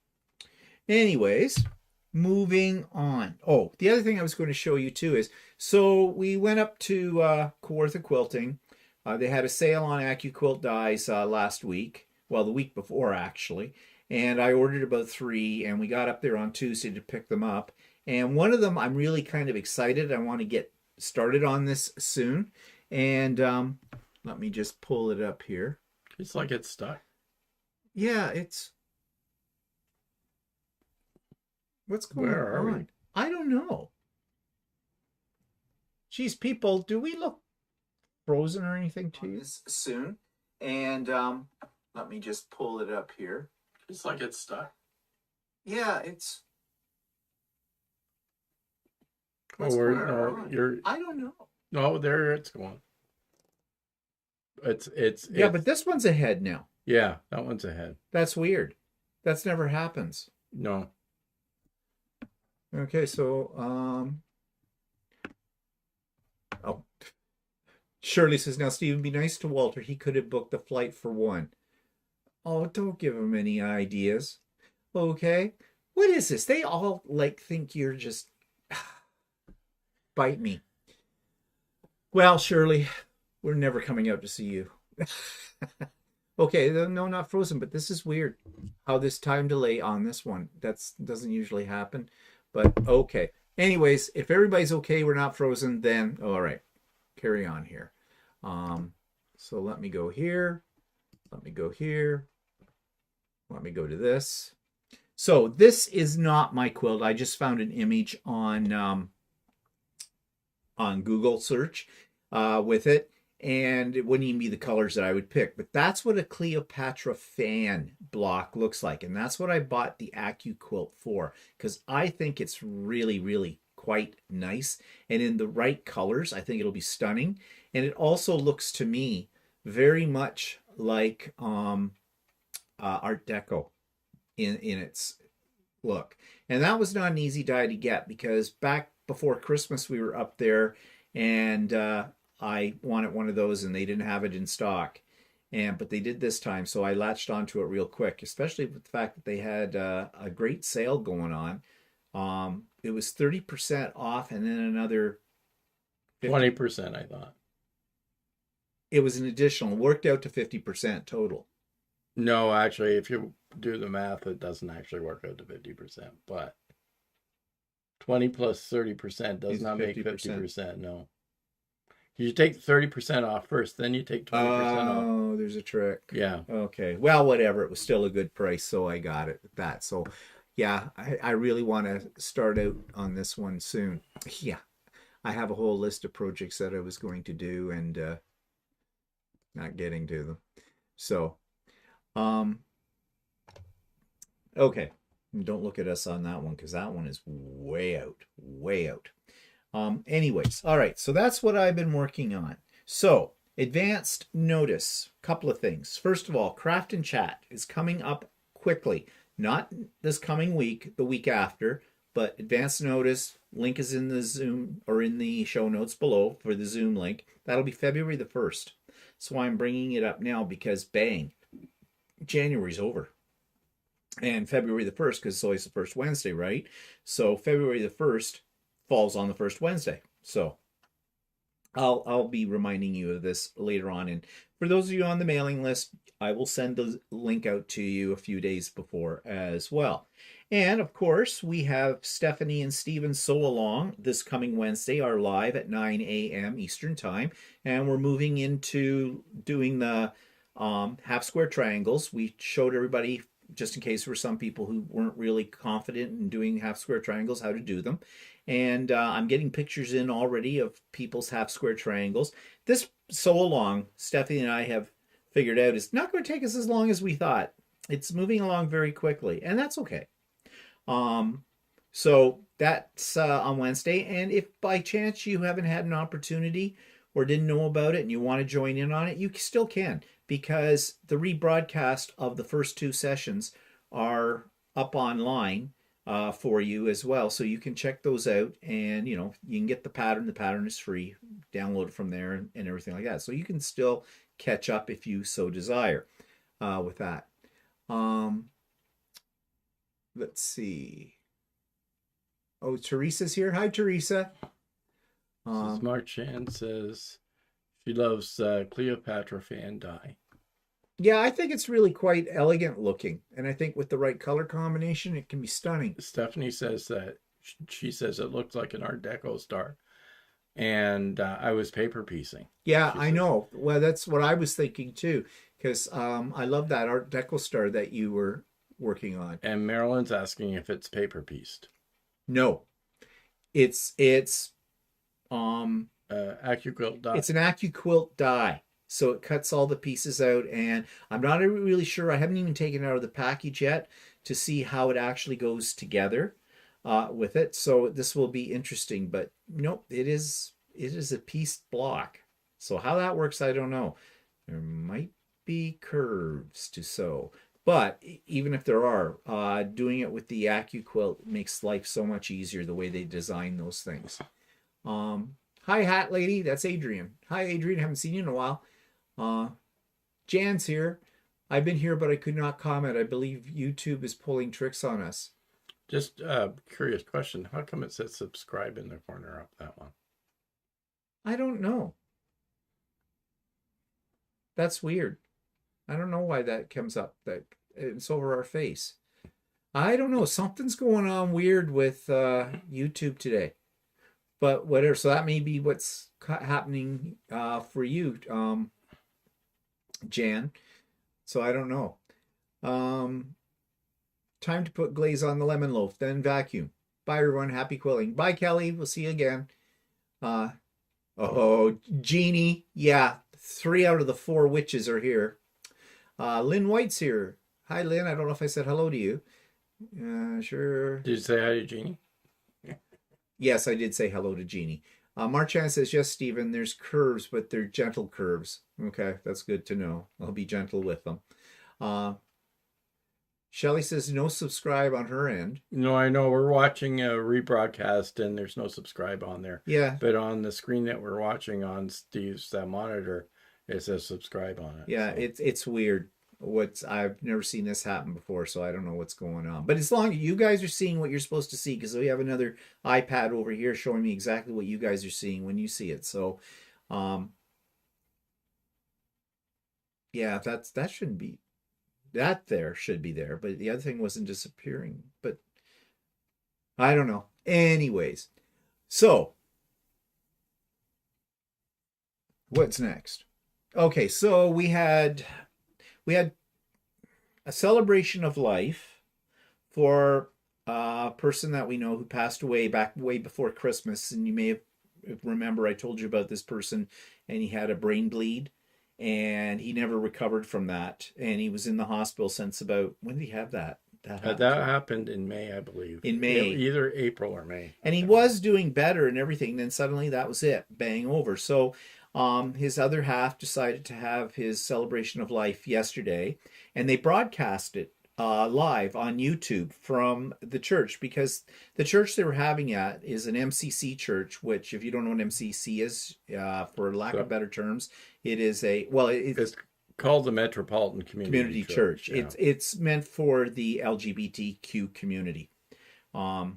Anyways, moving on. Oh, the other thing I was going to show you too is, so we went up to Quilter Quilting. They had a sale on AccuQuilt dies last week. Well, the week before, actually. And I ordered about 3, and we got up there on Tuesday to pick them up. And one of them, I'm really kind of excited. I want to get started on this soon. And let me just pull it up here. It's like it's stuck. Yeah, it's... What's going on? I don't know. Geez, people, do we look frozen or anything to you? Soon. And let me just pull it up here. It's like it's stuck. Yeah, it's... I don't know. No, there it's going. It's yeah, but this one's ahead now. Yeah, that one's ahead. That's weird. That's never happens. No. Okay, so oh, Shirley says, now Stephen, be nice to Walter. He could have booked the flight for 1. Oh, don't give them any ideas. Okay. What is this? They all like think you're just bite me. Well, Shirley, we're never coming out to see you. Okay, no, not frozen, but this is weird. How this time delay on this one. That's doesn't usually happen. But okay. Anyways, if everybody's okay, we're not frozen, then all right. Carry on here. So let me go here. Let me go here. Let me go to this. So this is not my quilt. I just found an image on Google search with it, and it wouldn't even be the colors that I would pick. But that's what a Cleopatra fan block looks like, and that's what I bought the AccuQuilt for, because I think it's really, really quite nice, and in the right colors, I think it'll be stunning. And it also looks to me very much like Art Deco in its look. And that was not an easy die to get, because back before Christmas we were up there, and I wanted one of those and they didn't have it in stock. But they did this time, so I latched onto it real quick, especially with the fact that they had a great sale going on. It was 30% off, and then another 20%, I thought. It was an additional, worked out to 50% total. No, actually, if you do the math, it doesn't actually work out to 50%. But 20 plus 30% does not make 50%. No. You take 30% off first, then you take 20% off. Oh, there's a trick. Yeah. Okay. Well, whatever. It was still a good price, so I got it at that. So, yeah, I really want to start out on this one soon. Yeah. I have a whole list of projects that I was going to do and not getting to them. So, okay. Don't look at us on that one, because that one is way out, way out. Anyways, all right, so that's what I've been working on. So, advanced notice, couple of things. First of all, Craft and Chat is coming up quickly. Not this coming week, the week after, but advanced notice, link is in the Zoom or in the show notes below for the Zoom link. That'll be February the 1st. So I'm bringing it up now because bang, January's over. And February the 1st, because it's always the first Wednesday, right? So February the 1st falls on the first Wednesday. So I'll be reminding you of this later on. And for those of you on the mailing list, I will send the link out to you a few days before as well. And of course, we have Stephanie and Steven Sew Along this coming Wednesday, are live at 9 a.m. Eastern Time. And we're moving into doing the half square triangles. We showed everybody, just in case there were some people who weren't really confident in doing half square triangles, how to do them. And I'm getting pictures in already of people's half square triangles. This Sew Along, Stephanie and I have figured out, is not going to take us as long as we thought. It's moving along very quickly, and that's okay. So that's on Wednesday. And if by chance you haven't had an opportunity or didn't know about it and you want to join in on it, you still can, because the rebroadcast of the first two sessions are up online for you as well. So you can check those out, and you can get the pattern. The pattern is free. Download it from there and everything like that. So you can still catch up if you so desire with that. Let's see. Oh, Teresa's here. Hi, Teresa. Smart Chan says she loves Cleopatra fan die. Yeah, I think it's really quite elegant looking. And I think with the right color combination, it can be stunning. Stephanie says that she says it looks like an Art Deco star. And I was paper piecing. Yeah, I know. Well, that's what I was thinking too, because I love that Art Deco star that you were working on. And Marilyn's asking if it's paper pieced. No, it's AccuQuilt die. It's an AccuQuilt die. So it cuts all the pieces out, and I'm not really sure. I haven't even taken it out of the package yet to see how it actually goes together with it. So this will be interesting, but nope, it is a pieced block. So how that works, I don't know. There might be curves to sew, but even if there are, doing it with the AccuQuilt makes life so much easier, the way they design those things. Hi, Hat Lady. That's Adrian. Hi, Adrian. Haven't seen you in a while. Jan's here. I've been here, but I could not comment. I believe YouTube is pulling tricks on us. Just curious question. How come it says subscribe in the corner up that one? I don't know. That's weird. I don't know why that comes up. That it's over our face. I don't know. Something's going on weird with YouTube today. But whatever. So that may be what's happening for you, Jan. So I don't know. Time to put glaze on the lemon loaf, then vacuum. Bye, everyone. Happy quilling. Bye, Kelly. We'll see you again. Oh, Jeannie. Yeah, 3 out of the 4 witches are here. Lynn White's here. Hi, Lynn. I don't know if I said hello to you. Sure. Did you say hi to Jeannie? Yes, I did say hello to Jeannie. Marchand says, yes, Stephen, there's curves, but they're gentle curves. Okay, that's good to know. I'll be gentle with them. Shelly says no subscribe on her end. No, I know. We're watching a rebroadcast and there's no subscribe on there. Yeah. But on the screen that we're watching on Steve's monitor, it says subscribe on it. Yeah, so. It's weird. I've never seen this happen before, so I don't know what's going on. But as long as you guys are seeing what you're supposed to see, because we have another iPad over here showing me exactly what you guys are seeing when you see it. So, yeah, that shouldn't be. That there should be there, but the other thing wasn't disappearing. But I don't know. Anyways, so what's next? Okay, so we had a celebration of life for a person that we know who passed away back way before Christmas, and you may remember I told you about this person, and he had a brain bleed. And he never recovered from that. And he was in the hospital since about, when did he have that? That happened in May, I believe. In May. Either April or May. And he was doing better and everything. Then suddenly that was it. Bang over. So his other half decided to have his celebration of life yesterday. And they broadcast it live on YouTube from the church, because the church they were having at is an MCC church, which, if you don't know what MCC is, for lack of better terms, it is it's called the Metropolitan Community Church. Yeah. It's meant for the LGBTQ community.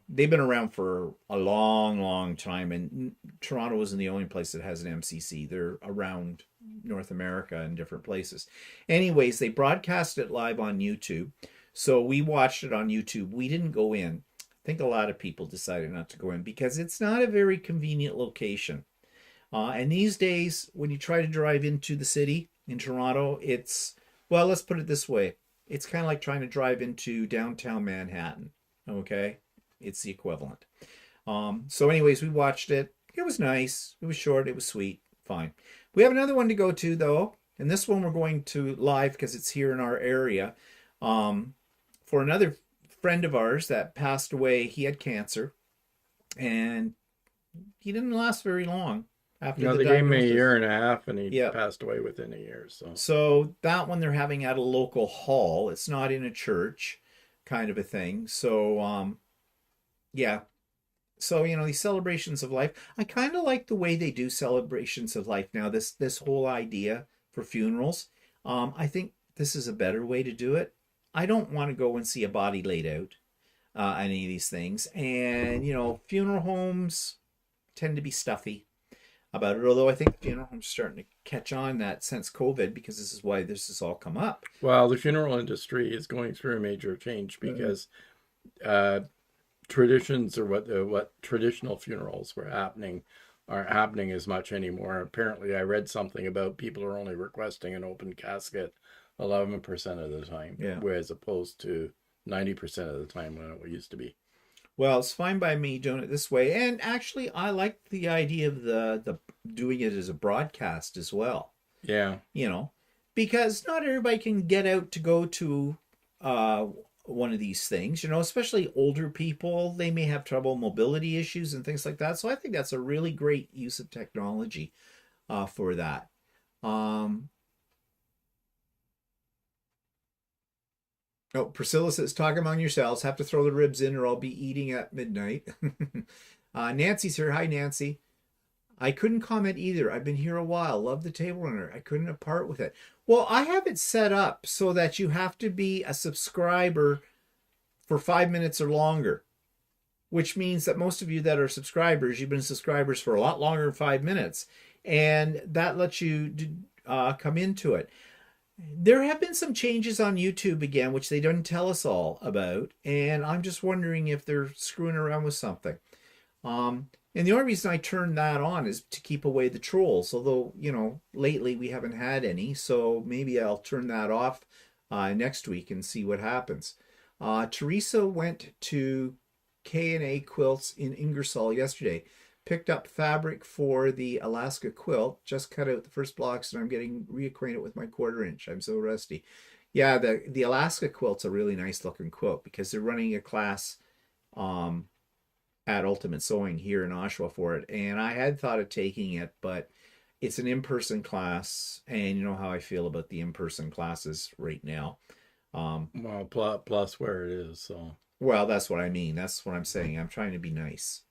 They've been around for a long time, and Toronto isn't the only place that has an MCC. They're around North America in different places. Anyways, they broadcast it live on YouTube. So we watched it on YouTube. We didn't go in. I think a lot of people decided not to go in because it's not a very convenient location. And these days, when you try to drive into the city in Toronto, well, let's put it this way. It's kind of like trying to drive into downtown Manhattan. Okay? It's the equivalent. So anyways, we watched it. It was nice. It was short. It was sweet. Fine. We have another one to go to, though. And this one we're going to live because it's here in our area. For another friend of ours that passed away. He had cancer. And he didn't last very long after they gave him a year and a half, and he passed away within a year. So that one they're having at a local hall. It's not in a church, kind of a thing. So, yeah. So, these celebrations of life, I kind of like the way they do celebrations of life now. This whole idea for funerals, I think this is a better way to do it. I don't want to go and see a body laid out, any of these things. And, funeral homes tend to be stuffy about it. Although I think funeral homes are starting to catch on that since COVID, because this is why this has all come up. Well, the funeral industry is going through a major change because traditions, or what traditional funerals aren't happening as much anymore. Apparently, I read something about people are only requesting an open casket 11% of the time, as opposed to 90% of the time when it used to be. Well, it's fine by me doing it this way, and actually, I like the idea of the doing it as a broadcast as well. Yeah, because not everybody can get out to go to one of these things, especially older people. They may have trouble, mobility issues and things like that. So I think that's a really great use of technology for that. Oh, Priscilla says, talk among yourselves. Have to throw the ribs in or I'll be eating at midnight. Nancy's here. Hi, Nancy. I couldn't comment either. I've been here a while. Love the table runner. I couldn't part with it. Well, I have it set up so that you have to be a subscriber for 5 minutes or longer, which means that most of you that are subscribers, you've been subscribers for a lot longer than 5 minutes, and that lets you come into it. There have been some changes on YouTube again, which they didn't tell us all about, and I'm just wondering if they're screwing around with something. And the only reason I turned that on is to keep away the trolls, although, you know, lately we haven't had any, so maybe I'll turn that off next week and see what happens. Teresa went to K&A Quilts in Ingersoll yesterday, picked up fabric for the Alaska quilt, just cut out the first blocks, and I'm getting reacquainted with my 1/4 inch. I'm so rusty. Yeah, the Alaska quilt's a really nice looking quilt because they're running a class at Ultimate Sewing here in Oshawa for it, and I had thought of taking it, but it's an in-person class, and you know how I feel about the in-person classes right now. Well, plus where it is, so. Well, that's what I mean. That's what I'm saying. I'm trying to be nice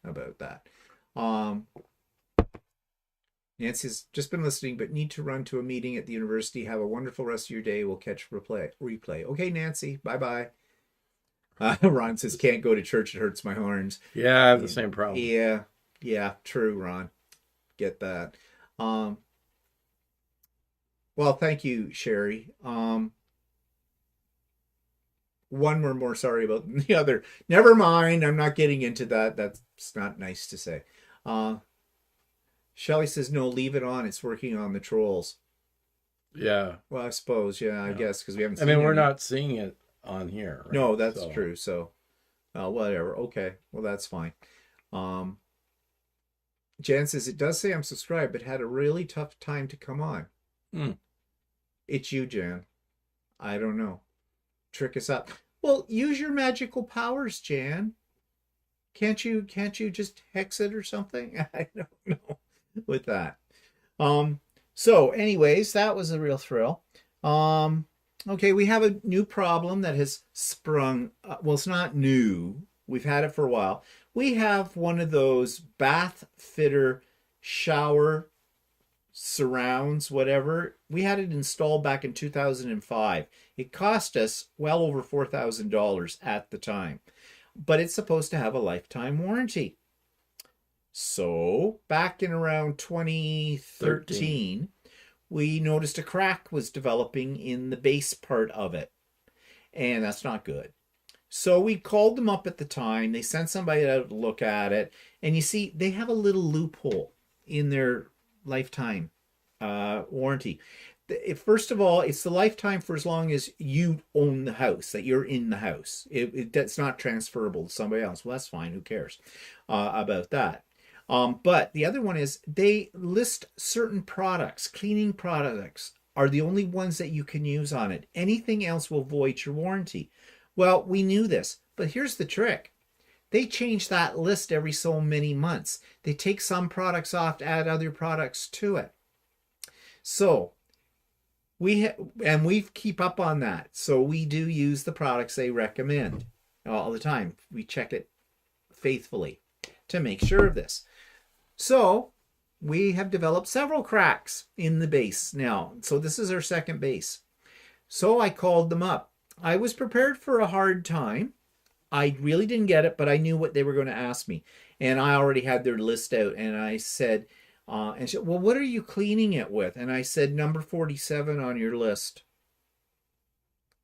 about that. Nancy's just been listening, but need to run to a meeting at the university. Have a wonderful rest of your day. We'll catch replay. Okay, Nancy. Bye-bye. Ron says, can't go to church. It hurts my horns. Yeah, I have the same problem. Yeah, true, Ron. Get that. Well, thank you, Sherry. One we're more sorry about than the other. Never mind. I'm not getting into that. That's not nice to say. Shelley says, no, leave it on. It's working on the trolls. Yeah. Well, I suppose. Yeah, I guess, because we haven't seen I mean, we're not seeing it on here. Right? No, that's true. So, whatever. Okay. Well, that's fine. Jan says, it does say I'm subscribed, but had a really tough time to come on. It's you, Jan. I don't know. Trick us up. Well, use your magical powers, Jan. Can't you just hex it or something? I don't know with that. So anyways, that was a real thrill. Okay, we have a new problem that has sprung. Well, it's not new. We've had it for a while. We have one of those bath fitter shower surrounds, whatever. We had it installed back in 2005. It cost us well over $4,000 at the time, but it's supposed to have a lifetime warranty. So back in around 2013, we noticed a crack was developing in the base part of it, and that's not good. So we called them up at the time. They sent somebody out to look at it, and you see they have a little loophole in their lifetime warranty. First of all, it's the lifetime for as long as you own the house, that you're in the house. That's not transferable to somebody else. Well, that's fine. Who cares about that? But the other one is they list certain products. Cleaning products are the only ones that you can use on it. Anything else will void your warranty. Well, we knew this, but here's the trick. They change that list every so many months. They take some products off to add other products to it. So we keep up on that. So we do use the products they recommend all the time. We check it faithfully to make sure of this. So we have developed several cracks in the base now. So this is our second base. So I called them up. I was prepared for a hard time. I really didn't get it, but I knew what they were going to ask me. And I already had their list out. And I said, and she said, well, what are you cleaning it with? And I said, number 47 on your list.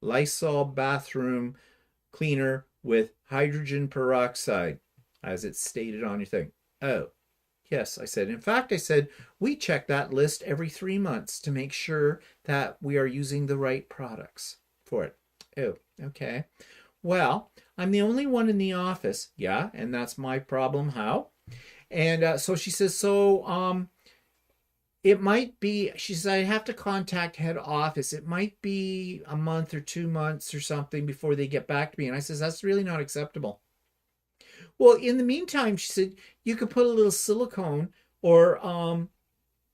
Lysol bathroom cleaner with hydrogen peroxide, as it's stated on your thing. Oh, yes, I said. In fact, I said, we check that list every 3 months to make sure that we are using the right products for it. Oh, okay. Well, I'm the only one in the office. Yeah, and that's my problem. How? And so she says, so it might be, she says, I have to contact head office. It might be a month or 2 months or something before they get back to me. And I says, that's really not acceptable. Well, in the meantime, she said, you could put a little silicone or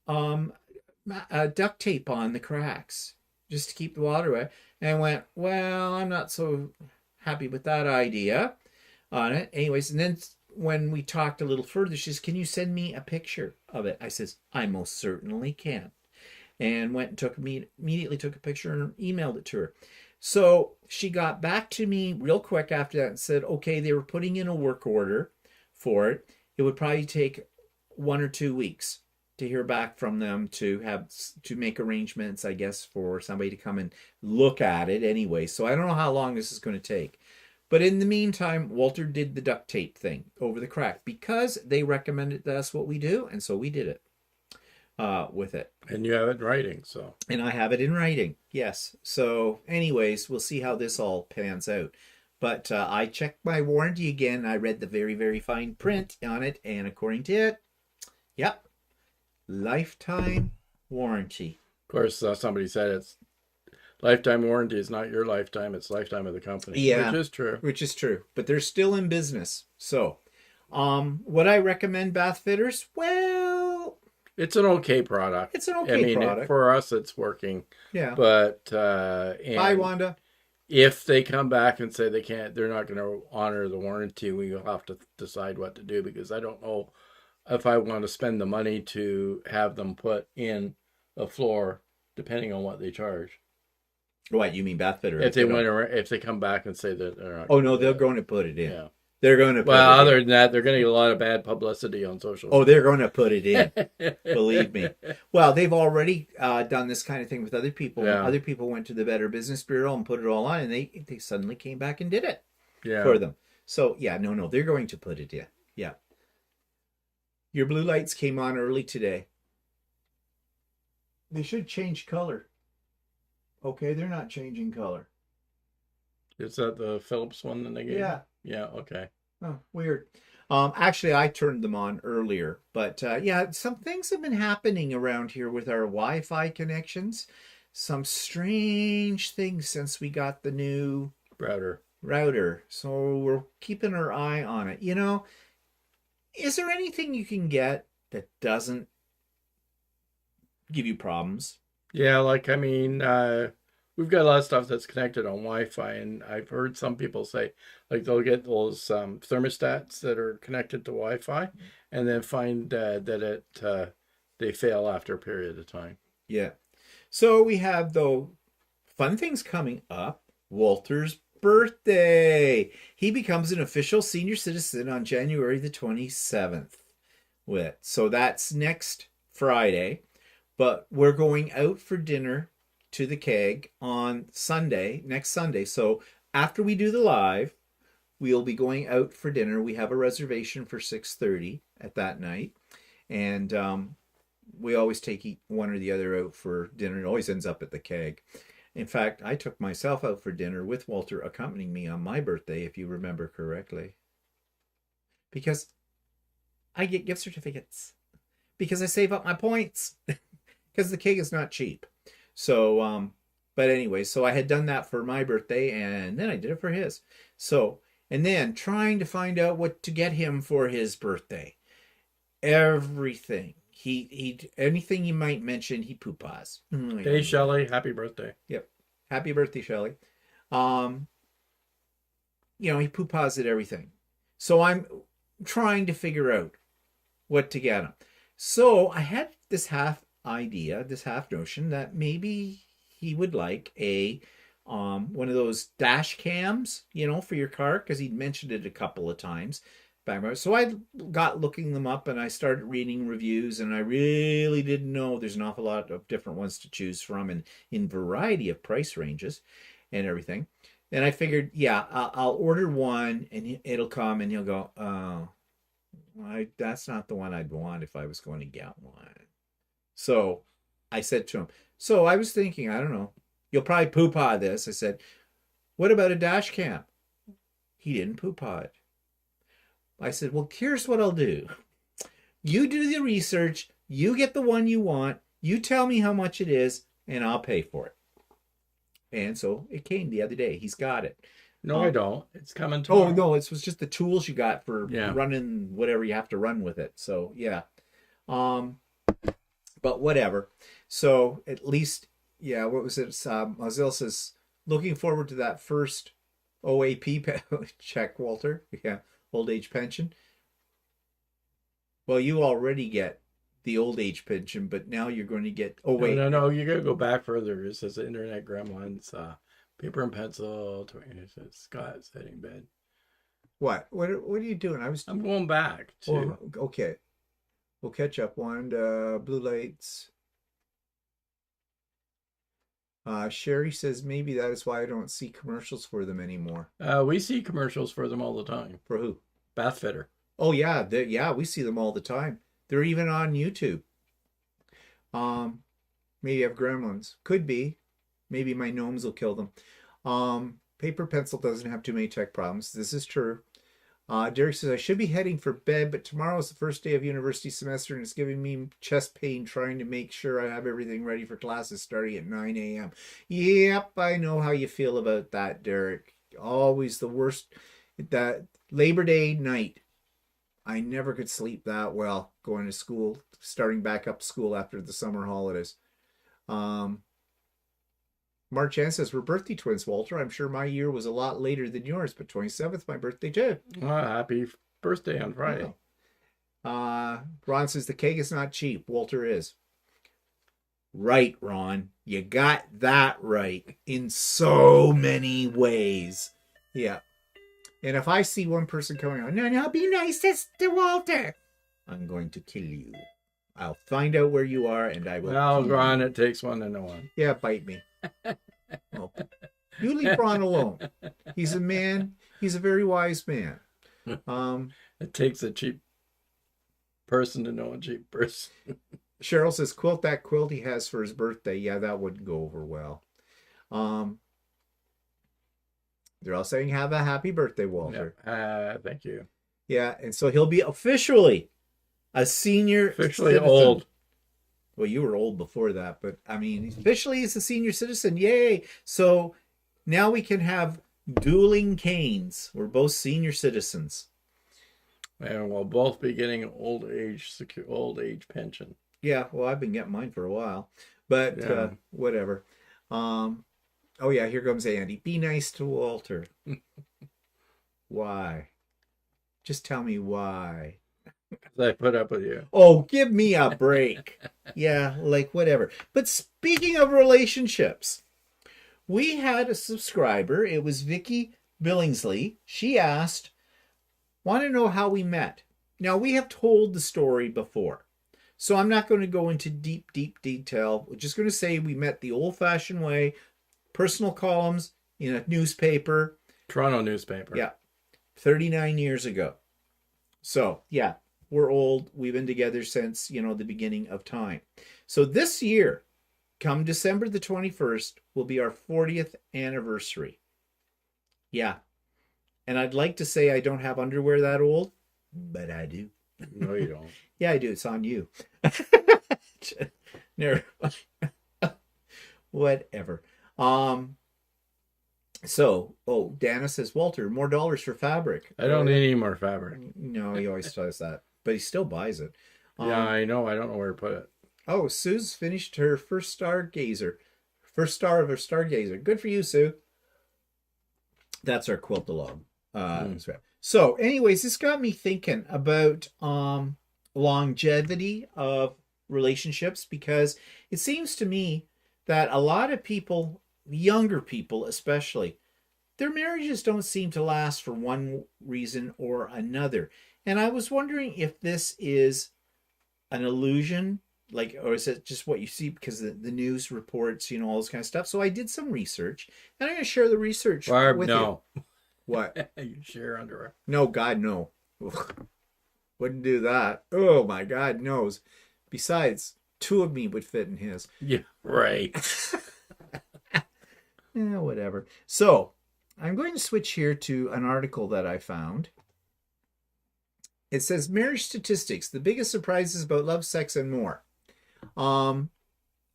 duct tape on the cracks just to keep the water away. And I went, well, I'm not so happy with that idea on it. Anyways, and then when we talked a little further, she says, "Can you send me a picture of it?" I says, "I most certainly can." And went and immediately took a picture and emailed it to her. So she got back to me real quick after that and said, okay, they were putting in a work order for it. It would probably take 1 or 2 weeks to hear back from them to make arrangements, I guess, for somebody to come and look at it anyway. So I don't know how long this is going to take. But in the meantime, Walter did the duct tape thing over the crack because they recommended that's what we do, and so we did it with it. And you have it in writing, so. And I have it in writing, yes. So anyways, we'll see how this all pans out. But I checked my warranty again. I read the very, very fine print on it, and according to it, yep, lifetime warranty. Of course, somebody said it's lifetime warranty is not your lifetime, it's lifetime of the company. Yeah, which is true. Which is true. But they're still in business. So, would I recommend bath fitters? Well, it's an okay product. It's an okay product. For us, it's working. Yeah. But bye, Wanda. If they come back and say they're not going to honor the warranty, we will have to decide what to do, because I don't know if I want to spend the money to have them put in a floor, depending on what they charge. What, you mean bath fitter? If they come back and say that they're not. Oh no, they're going to put it in. Yeah. They're going to put well, it other in. than that, they're going to get a lot of bad publicity on social media. Oh, they're going to put it in. Believe me. Well, they've already done this kind of thing with other people. Yeah. Other people went to the Better Business Bureau and put it all on, and they suddenly came back and did it for them. So, yeah, no, they're going to put it in. Yeah. Your blue lights came on early today. They should change color. Okay, they're not changing color. Is that the Philips one that they gave? Yeah. Yeah, okay. Oh, weird. Actually, I turned them on earlier. But, yeah, some things have been happening around here with our Wi-Fi connections. Some strange things since we got the new router. So we're keeping our eye on it. You know, is there anything you can get that doesn't give you problems? Yeah, like, I mean, we've got a lot of stuff that's connected on Wi-Fi, and I've heard some people say, like, they'll get those thermostats that are connected to Wi-Fi, and then find that they fail after a period of time. Yeah. So we have, though, fun things coming up. Walter's birthday. He becomes an official senior citizen on January the 27th. So that's next Friday. But we're going out for dinner to the keg on next Sunday. So after we do the live, we'll be going out for dinner. We have a reservation for 6:30 at that night. And we always take one or the other out for dinner. It always ends up at the keg. In fact, I took myself out for dinner with Walter accompanying me on my birthday, if you remember correctly. Because I get gift certificates. Because I save up my points. Because the keg is not cheap. So, but anyway, so I had done that for my birthday, and then I did it for his. So, and then trying to find out what to get him for his birthday. Everything. Anything you might mention, he poo-paws. Hey, Shelley, happy birthday. Yep. Happy birthday, Shelley. You know, he poo-paws at everything. So I'm trying to figure out what to get him. So I had this half notion that maybe he would like one of those dash cams, you know, for your car, because he'd mentioned it a couple of times. So I got looking them up, and I started reading reviews, and I really didn't know there's an awful lot of different ones to choose from, and in variety of price ranges and everything. And I figured, yeah, I'll order one, and it'll come, and he'll go, oh, that's not the one I'd want if I was going to get one. So I said to him, so I was thinking, I don't know, you'll probably poo-paw this. I said, what about a dash cam? He didn't poo-paw it. I said, well, here's what I'll do. You do the research, you get the one you want, you tell me how much it is, and I'll pay for it. And so it came the other day. He's got it. No, I don't. It's coming tomorrow. Oh, no, it was just the tools you got for running whatever you have to run with it. So, yeah. But whatever. So at least, yeah, what was it? Mozilla says, looking forward to that first OAP check, Walter. Yeah, old age pension. Well, you already get the old age pension, but now you're going to get. Oh No, wait, no, no. You gotta go back further. It says Internet Gremlins, paper and pencil. It says Scott setting bed. what? What are you doing? I was. I'm going back to. Oh, okay. We'll catch up. Blue lights. Sherry says maybe that is why I don't see commercials for them anymore. We see commercials for them all the time. For who? Bath fitter. Oh yeah, yeah, we see them all the time. They're even on YouTube. Maybe I have gremlins. Could be. Maybe my gnomes will kill them. Paper pencil doesn't have too many tech problems. This is true. Derek says, I should be heading for bed, but tomorrow is the first day of university semester and it's giving me chest pain trying to make sure I have everything ready for classes starting at 9 a.m. Yep, I know how you feel about that, Derek. Always the worst. That Labor Day night, I never could sleep that well going to school, starting back up school after the summer holidays. March Ann says, we're birthday twins, Walter. I'm sure my year was a lot later than yours, but 27th, my birthday too. Happy birthday on Friday. Ron says, the cake is not cheap. Walter is. Right, Ron. You got that right in so many ways. Yeah. And if I see one person coming on, no, be nice to Walter, I'm going to kill you. I'll find out where you are and I will. Well, Ron, it takes one to know one. Yeah, bite me. Well, you leave Ron alone. He's a man. He's a very wise man. It takes a cheap person to know a cheap person. Cheryl says, quilt that quilt he has for his birthday. Yeah, that wouldn't go over well. They're all saying, have a happy birthday, Walter. Yeah, thank you. Yeah, and so he'll be officially a senior Officially citizen. old. Well, you were old before that, but I mean, officially he's a senior citizen. Yay. So now we can have dueling canes. We're both senior citizens. And we'll both be getting old age pension. Yeah, well, I've been getting mine for a while, but Yeah. Whatever. Oh yeah, here comes Andy. Be nice to Walter. Why? Just tell me why. I put up with you. Oh, give me a break. Yeah, like whatever. But speaking of relationships, we had a subscriber. It was Vicky Billingsley. She asked, want to know how we met. Now, we have told the story before, so I'm not going to go into deep detail. We're just going to say we met the old-fashioned way, personal columns in a newspaper. Toronto newspaper. Yeah, 39 years ago. So, yeah. We're old. We've been together since, the beginning of time. So this year, come December the 21st, will be our 40th anniversary. Yeah. And I'd like to say I don't have underwear that old, but I do. No, you don't. Yeah, I do. It's on you. Whatever. Dana says, Walter, more dollars for fabric. I don't need any more fabric. No, he always says that. But he still buys it. Yeah, I know. I don't know where to put it. Oh, Sue's finished her first stargazer. First star of her stargazer. Good for you, Sue. That's our quilt-along. So, anyways, this got me thinking about longevity of relationships, because it seems to me that a lot of people, younger people especially, their marriages don't seem to last for one reason or another. And I was wondering if this is an illusion, or is it just what you see because the news reports, all this kind of stuff. So I did some research, and I'm going to share the research with no. you. What? You share underwear. No, God, no. Wouldn't do that. Oh, my God knows. Besides, 2 of me would fit in his. Yeah, right. Whatever. So I'm going to switch here to an article that I found. It says marriage statistics, the biggest surprises about love, sex, and more. And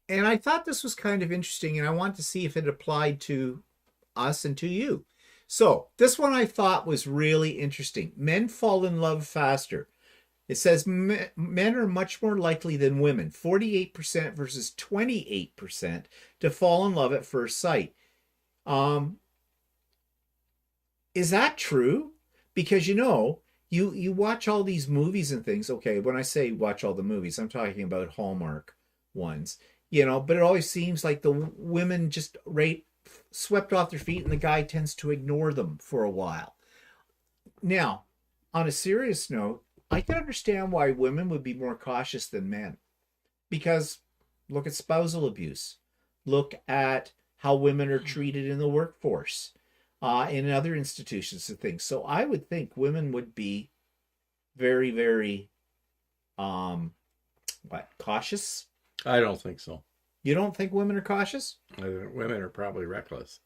I thought this was kind of interesting, and I want to see if it applied to us and to you. So this one I thought was really interesting. Men fall in love faster. It says men are much more likely than women, 48% versus 28%, to fall in love at first sight. Is that true? Because, You watch all these movies and things. Okay, when I say watch all the movies, I'm talking about Hallmark ones. But it always seems like the women just swept off their feet and the guy tends to ignore them for a while. Now, on a serious note, I can understand why women would be more cautious than men because look at spousal abuse. Look at how women are treated in the workforce, in other institutions and things. So I would think women would be very, very, cautious? I don't think so. You don't think women are cautious? I think women are probably reckless.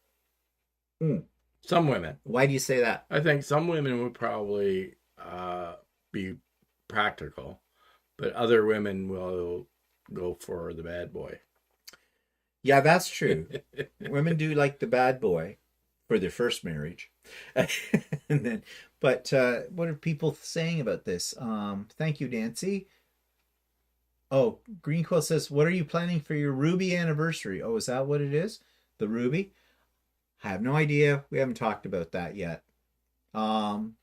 Mm. Some women. Why do you say that? I think some women would probably be practical, but other women will go for the bad boy. Yeah, that's true. Women do like the bad boy for their first marriage. But what are people saying about this? Thank you, Nancy. Oh, Green Quill says, what are you planning for your Ruby anniversary? Oh, is that what it is? The Ruby? I have no idea. We haven't talked about that yet. Andy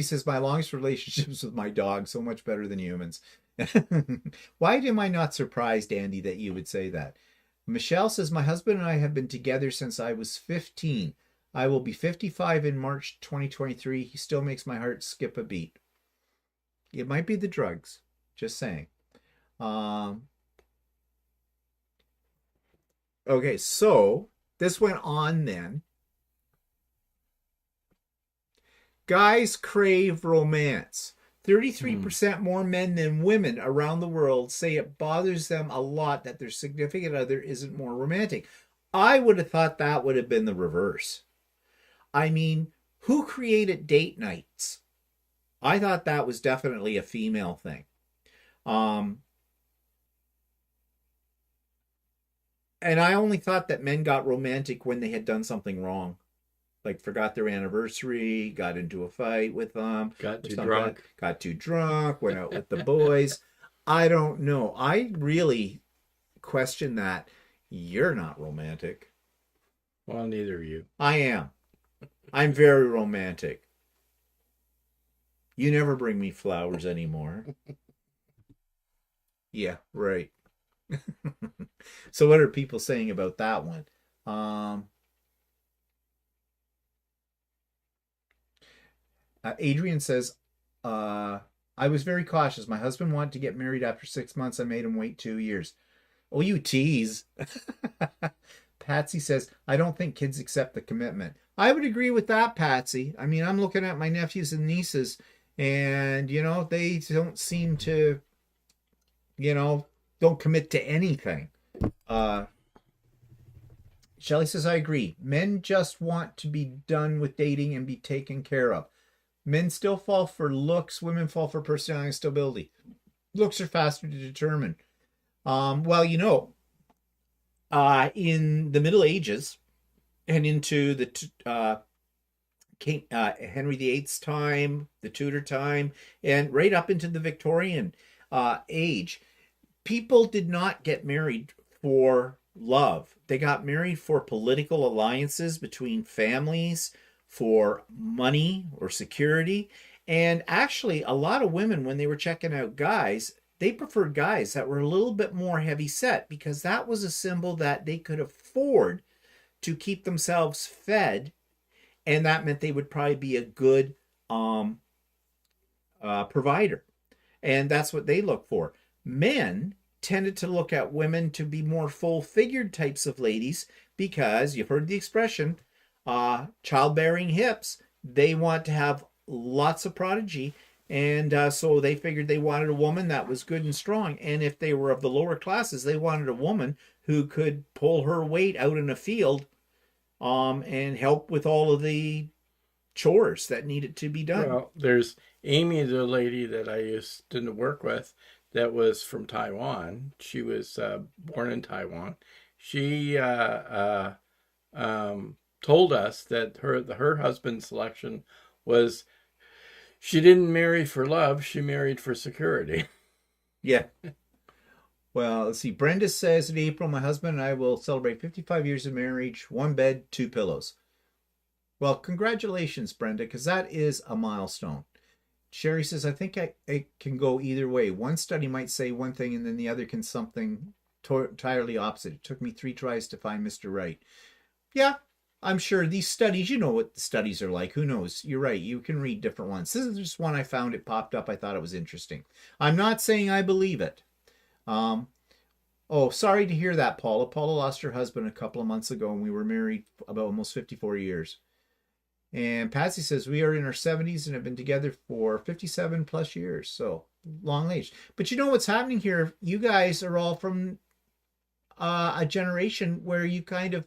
says, my longest relationships with my dog, so much better than humans. Why am I not surprised, Andy, that you would say that? Michelle says, my husband and I have been together since I was 15. I will be 55 in March 2023. He still makes my heart skip a beat. It might be the drugs. Just saying. Okay, so this went on then. Guys crave romance. 33% more men than women around the world say it bothers them a lot that their significant other isn't more romantic. I would have thought that would have been the reverse. I mean, who created date nights? I thought that was definitely a female thing. And I only thought that men got romantic when they had done something wrong. Like forgot their anniversary, got into a fight with them. Got too drunk. Got too drunk, went out with the boys. I don't know. I really question that. You're not romantic. Well, neither of you. I am. I'm very romantic. You never bring me flowers anymore. Yeah, right. So what are people saying about that one? Adrian says, I was very cautious. My husband wanted to get married after 6 months. I made him wait 2 years. Oh, you tease. Patsy says, I don't think kids accept the commitment. I would agree with that, Patsy. I mean, I'm looking at my nephews and nieces, and, they don't seem to, don't commit to anything. Shelley says, I agree. Men just want to be done with dating and be taken care of. Men still fall for looks. Women fall for personality and stability. Looks are faster to determine. Well, in the Middle Ages and into the King Henry VIII's time, the Tudor time, and right up into the Victorian age, people did not get married for love. They got married for political alliances between families, for money or security. And actually, a lot of women, when they were checking out guys, they preferred guys that were a little bit more heavy set because that was a symbol that they could afford to keep themselves fed. And that meant they would probably be a good provider. And that's what they look for. Men tended to look at women to be more full-figured types of ladies because, you've heard the expression, childbearing hips. They want to have lots of prodigy, and so they figured they wanted a woman that was good and strong. And if they were of the lower classes, they wanted a woman who could pull her weight out in a field and help with all of the chores that needed to be done. Well, there's Amy, the lady that I used to work with that was from Taiwan. She was born in Taiwan. She told us that her husband's selection was she didn't marry for love, she married for security. Yeah. Well, let's see. Brenda says in April, my husband and I will celebrate 55 years of marriage, 1 bed, 2 pillows. Well, congratulations, Brenda, because that is a milestone. Sherry says, I think it can go either way. One study might say one thing and then the other can something entirely opposite. It took me 3 tries to find Mr. Right. Yeah, I'm sure these studies, you know what the studies are like. Who knows? You're right. You can read different ones. This is just one I found. It popped up. I thought it was interesting. I'm not saying I believe it. Um, oh, sorry to hear that, Paula. Paula lost her husband a couple of months ago, and we were married about almost 54 years. And Patsy says we are in our 70s and have been together for 57 plus years. So long age. But you know what's happening here? You guys are all from a generation where you kind of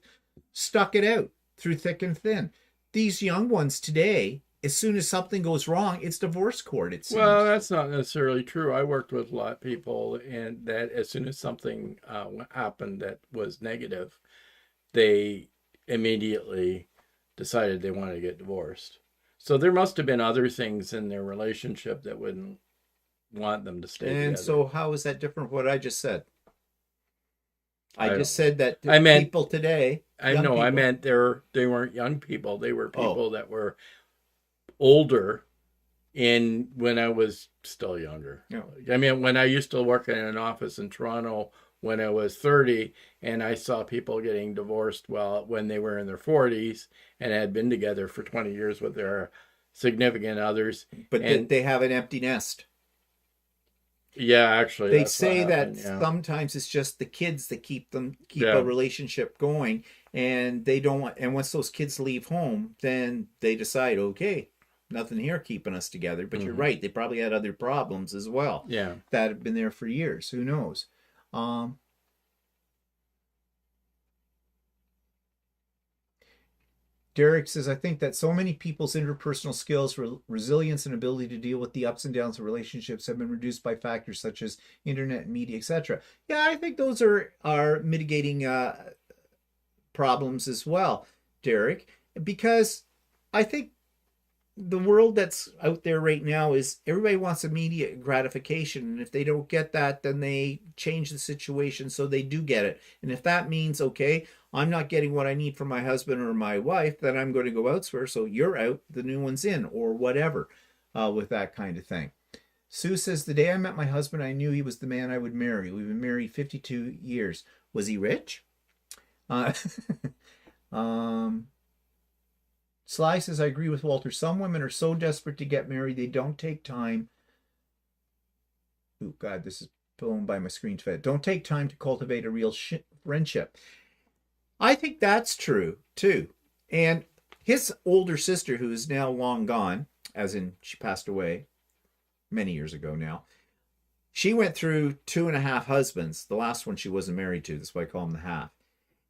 stuck it out through thick and thin. These young ones today, as soon as something goes wrong, it's divorce court, it seems. Well, that's not necessarily true. I worked with a lot of people, and that as soon as something happened that was negative, they immediately decided they wanted to get divorced. So there must have been other things in their relationship that wouldn't want them to stay And together. so how is that different from what I just said? I don't just said that I meant- people today. I young know. I people- meant they weren't young people. They were Oh. people that were older in when I was still younger. Yeah. I mean, when I used to work in an office in Toronto when I was 30, and I saw people getting divorced when they were in their 40s and had been together for 20 years with their significant others. But and they have an empty nest. yeah, actually, They that's what say that happened, yeah. sometimes it's just the kids that keep Yeah. a relationship going, and they don't want. And once those kids leave home, then they decide, okay, nothing here keeping us together. But you're Mhm. right; they probably had other problems as well Yeah. that have been there for years. Who knows? Derek says, I think that so many people's interpersonal skills, resilience, and ability to deal with the ups and downs of relationships have been reduced by factors such as internet and media, etc. Yeah, I think those are mitigating problems as well, Derek, because I think the world that's out there right now is everybody wants immediate gratification, and if they don't get that, then they change the situation so they do get it. And if that means, okay, I'm not getting what I need from my husband or my wife, then I'm going to go elsewhere, so you're out, the new one's in, or whatever, with that kind of thing. Sue says, the day I met my husband, I knew he was the man I would marry. We've been married 52 years. Was he rich? Sly says, I agree with Walter. Some women are so desperate to get married, they don't take time. Oh, God, this is blown by my screen too fast. Don't take time to cultivate a real friendship. I think that's true, too. And his older sister, who is now long gone, as in she passed away many years ago now, she went through 2.5 husbands. The last one she wasn't married to. That's why I call him the half.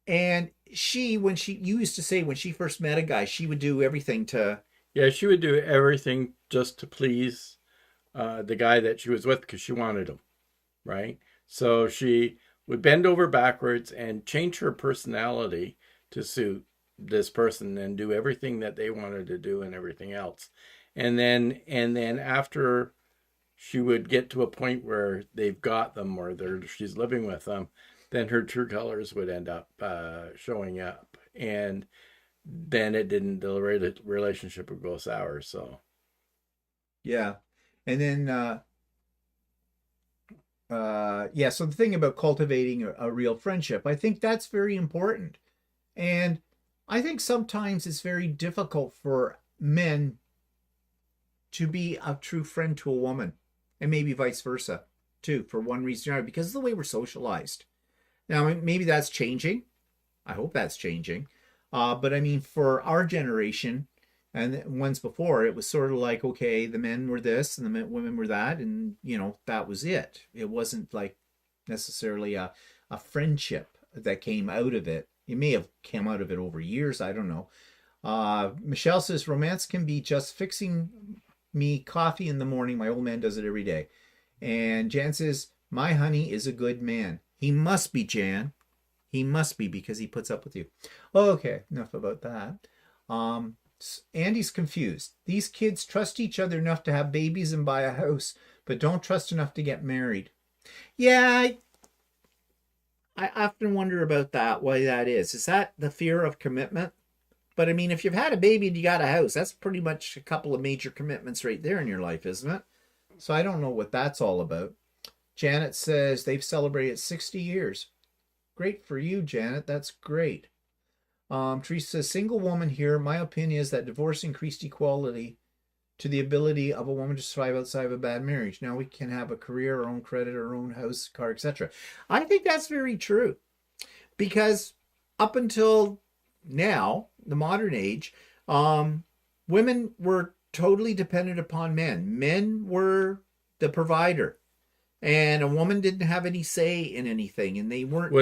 And you used to say when she first met a guy, she would do everything to. Yeah, she would do everything just to please the guy that she was with because she wanted him, right? So she would bend over backwards and change her personality to suit this person and do everything that they wanted to do and everything else. And then after she would get to a point where they've got them or she's living with them, then her true colors would end up showing up, and then the relationship would go sour. So, yeah, and then yeah. So the thing about cultivating a real friendship, I think that's very important, and I think sometimes it's very difficult for men to be a true friend to a woman, and maybe vice versa too, for one reason or another, because of the way we're socialized. Now, maybe that's changing. I hope that's changing. But I mean, for our generation and ones before, it was sort of like, okay, the men were this and the women were that. And, that was it. It wasn't like necessarily a friendship that came out of it. It may have come out of it over years. I don't know. Michelle says, romance can be just fixing me coffee in the morning. My old man does it every day. And Jan says, my honey is a good man. He must be, Jan. He must be because he puts up with you. Okay, enough about that. Andy's confused. These kids trust each other enough to have babies and buy a house, but don't trust enough to get married. Yeah, I often wonder about that, why that is. Is that the fear of commitment But I mean, if you've had a baby and you got a house, that's pretty much a couple of major commitments right there in your life, isn't it? So I don't know what that's all about. Janet says they've celebrated 60 years. Great for you, Janet. That's great. Teresa says, single woman here. My opinion is that divorce increased equality to the ability of a woman to survive outside of a bad marriage. Now we can have a career, our own credit, our own house, car, etc. I think that's very true. Because up until now, the modern age, women were totally dependent upon men. Men were the provider. And a woman didn't have any say in anything. And they weren't...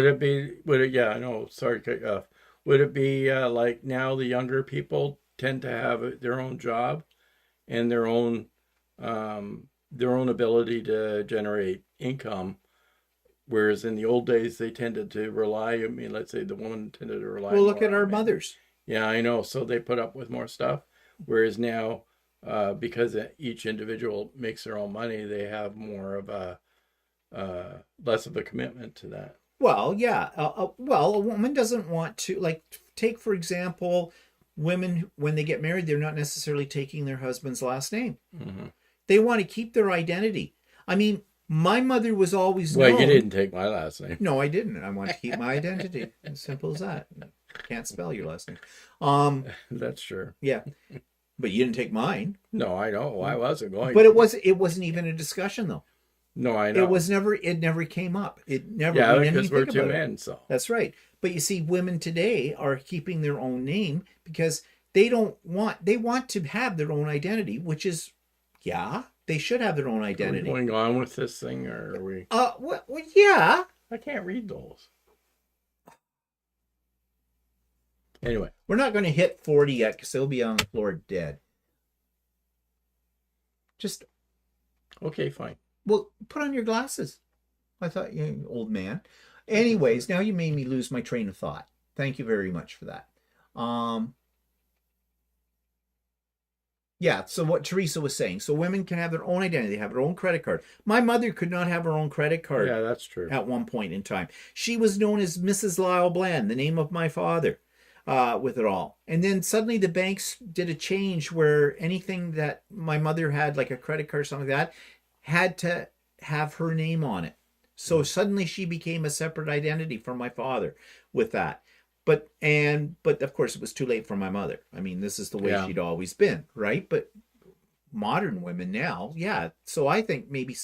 Yeah, I know, sorry to cut you off. Would it be like now the younger people tend to have their own job and their own ability to generate income, whereas in the old days they tended to rely. I mean, let's say the woman tended to rely. Well, look more at on our men. mothers. Yeah, I know. So they put up with more stuff, whereas now, because each individual makes their own money, they have more of a less of a commitment to that. Well, yeah. Well, a woman doesn't want to, like, take, for example, women, when they get married, they're not necessarily taking their husband's last name. Mm-hmm. They want to keep their identity. I mean, my mother was always Well, known. you didn't take my last name. No, I didn't. I want to keep my identity. As simple as that. Can't spell your last name. That's true. Yeah. But you didn't take mine. No, I know. I wasn't going. But it wasn't even a discussion, though. No, I know. It never came up. It never. Yeah, we didn't because even we're think two about it. men, so. That's right. But you see, women today are keeping their own name because they want to have their own identity, which is, yeah, they should have their own identity. Are we going on with this thing, or are we? Well, yeah. I can't read those. Anyway, We're not going to hit 40 yet because they'll be on the floor dead. Just, okay, fine. well, put on your glasses. I thought you old man. Anyways, now you made me lose my train of thought. Thank you very much for that. Yeah, so what Teresa was saying. So women can have their own identity, they have their own credit card. My mother could not have her own credit card. Yeah, that's true. At one point in time. She was known as Mrs. Lyle Bland, the name of my father, with it all. And then suddenly the banks did a change where anything that my mother had, like a credit card or something like that, had to have her name on it. So suddenly she became a separate identity from my father with that. But of course it was too late for my mother. I mean, this is the way she'd always been, right? But modern women now, yeah. So I think maybe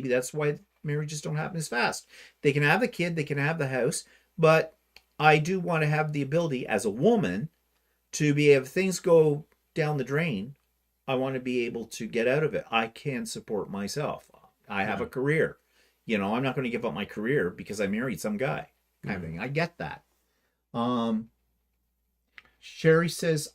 that's why marriages don't happen as fast. They can have the kid, they can have the house, but I do want to have the ability as a woman to be able, if things go down the drain, I want to be able to get out of it. I can support myself. I have a career. You know, I'm not going to give up my career because I married some guy kind of thing. I get that. Sherry says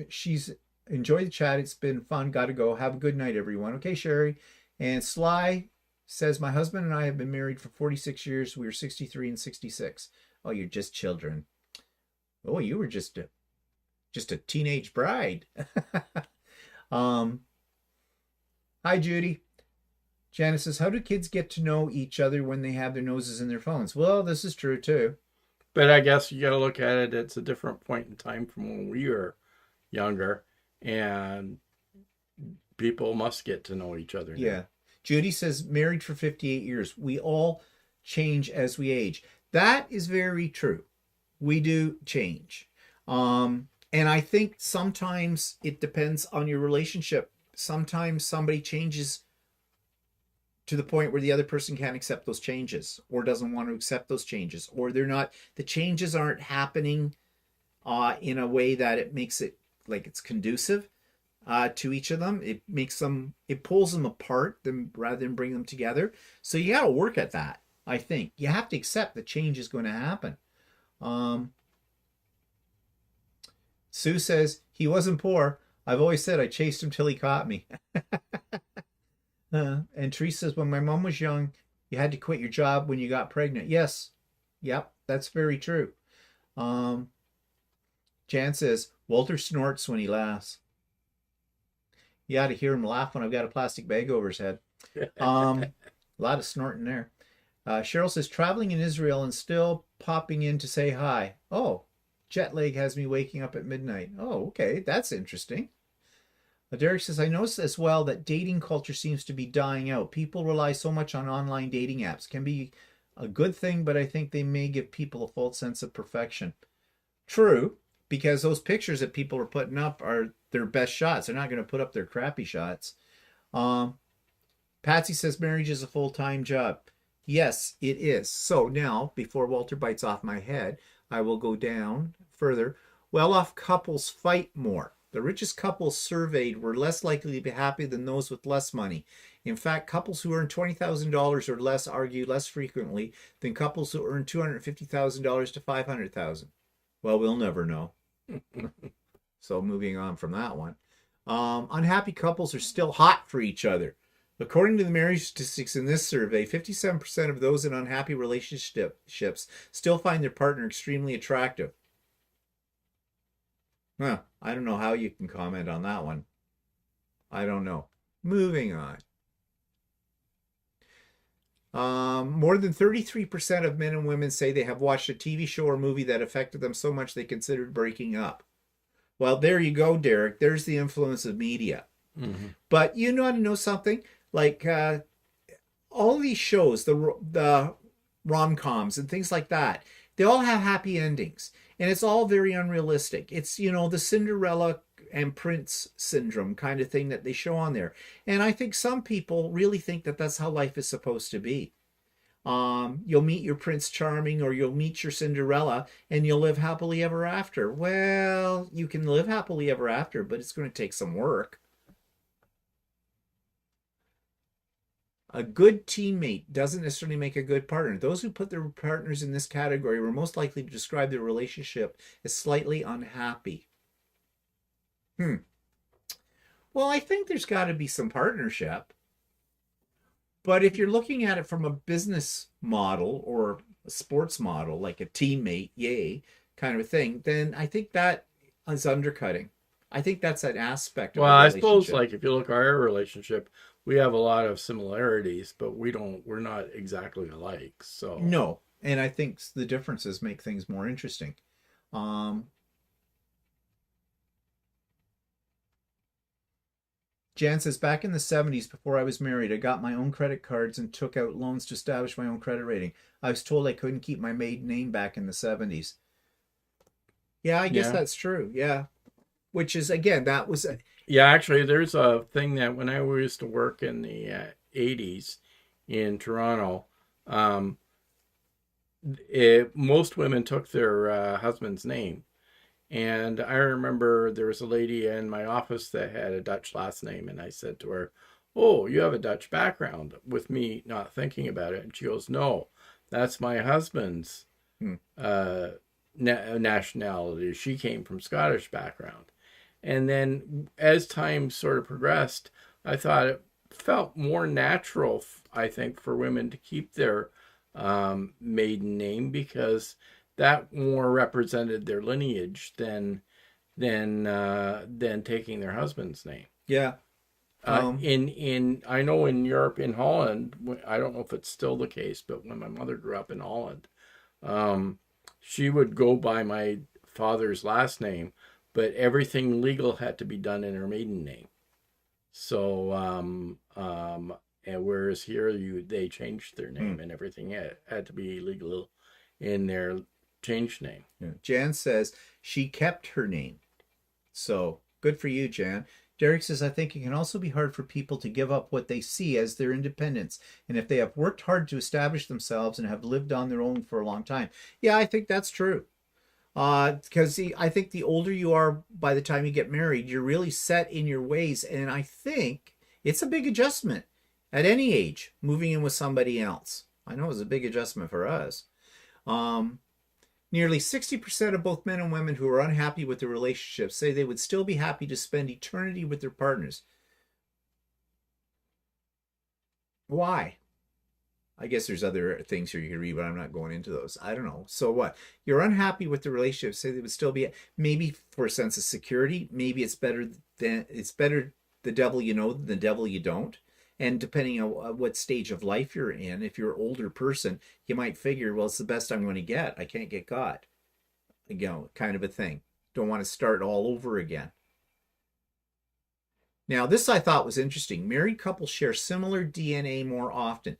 she's enjoyed the chat. It's been fun. Got to go. Have a good night, everyone. Okay, Sherry. And Sly says, my husband and I have been married for 46 years. We were 63 and 66. Oh, you're just children. Oh, you were just a teenage bride. Hi, Judy. Janice says, how do kids get to know each other when they have their noses in their phones? Well, this is true too. But I guess you got to look at it. It's a different point in time from when we were younger, and people must get to know each other now. Yeah. Judy says, married for 58 years. We all change as we age. That is very true. We do change. And I think sometimes it depends on your relationship. Sometimes somebody changes to the point where the other person can't accept those changes or doesn't want to accept those changes, or the changes aren't happening in a way that it makes it like it's conducive to each of them. It pulls them apart rather than bring them together. So you got to work at that. I think you have to accept that change is going to happen. Sue says, he wasn't poor. I've always said I chased him till he caught me. And Teresa says, when my mom was young, you had to quit your job when you got pregnant. Yes. Yep. That's very true. Jan says, Walter snorts when he laughs. You ought to hear him laugh when I've got a plastic bag over his head. A lot of snorting there. Cheryl says, traveling in Israel and still popping in to say hi. Oh, Jet lag has me waking up at midnight. Oh, okay. That's interesting. Derek says, I notice as well that dating culture seems to be dying out. People rely so much on online dating apps. Can be a good thing, but I think they may give people a false sense of perfection. True, because those pictures that people are putting up are their best shots. They're not going to put up their crappy shots. Patsy says marriage is a full-time job. Yes, it is. So now, before Walter bites off my head, I will go down further. Well-off couples fight more. The richest couples surveyed were less likely to be happy than those with less money. In fact, couples who earn $20,000 or less argue less frequently than couples who earn $250,000 to $500,000. Well, we'll never know. So moving on from that one. Unhappy couples are still hot for each other. According to the marriage statistics in this survey, 57% of those in unhappy relationships still find their partner extremely attractive. Huh, I don't know how you can comment on that one. I don't know. Moving on. More than 33% of men and women say they have watched a TV show or movie that affected them so much they considered breaking up. Well, there you go, Derek. There's the influence of media. Mm-hmm. But you want to know something? Like all these shows, the rom-coms and things like that, they all have happy endings. And it's all very unrealistic. It's, the Cinderella and Prince syndrome kind of thing that they show on there. And I think some people really think that that's how life is supposed to be. You'll meet your Prince Charming or you'll meet your Cinderella and you'll live happily ever after. Well, you can live happily ever after, but it's going to take some work. A good teammate doesn't necessarily make a good partner. Those who put their partners in this category were most likely to describe their relationship as slightly unhappy. Well, I think there's got to be some partnership. But if you're looking at it from a business model or a sports model, like a teammate, yay, kind of a thing, then I think that is undercutting. I think that's an aspect of Well, a I relationship. suppose, like, if you look at our relationship, we have a lot of similarities, but we're not exactly alike. So No, and I think the differences make things more interesting. Jan says, back in the 70s, before I was married, I got my own credit cards and took out loans to establish my own credit rating. I was told I couldn't keep my maiden name back in the 70s. Yeah, I guess that's true. Yeah. Which is, again, that was... Yeah, actually, there's a thing that when I used to work in the 80s in Toronto, most women took their husband's name. And I remember there was a lady in my office that had a Dutch last name, and I said to her, "Oh, you have a Dutch background," with me not thinking about it. And she goes, "No, that's my husband's nationality. She came from Scottish background." And then as time sort of progressed, I thought it felt more natural, I think, for women to keep their maiden name, because that more represented their lineage than taking their husband's name. Yeah. I know in Europe, in Holland, I don't know if it's still the case, but when my mother grew up in Holland, she would go by my father's last name, but everything legal had to be done in her maiden name. So, and whereas here they changed their name and everything had to be legal in their changed name. Yeah. Jan says she kept her name. So good for you, Jan. Derek says, I think it can also be hard for people to give up what they see as their independence. And if they have worked hard to establish themselves and have lived on their own for a long time. Yeah, I think that's true. Because I think the older you are by the time you get married, you're really set in your ways. And I think it's a big adjustment at any age, moving in with somebody else. I know it was a big adjustment for us. Nearly 60% of both men and women who are unhappy with their relationships say they would still be happy to spend eternity with their partners. Why? I guess there's other things here you can read, but I'm not going into those. I don't know. So what? You're unhappy with the relationship, say they would still be, maybe for a sense of security. Maybe it's better the devil you know than the devil you don't. And depending on what stage of life you're in, if you're an older person, you might figure, well, it's the best I'm going to get. I can't get caught. kind of a thing. Don't want to start all over again. Now, this I thought was interesting. Married couples share similar DNA more often.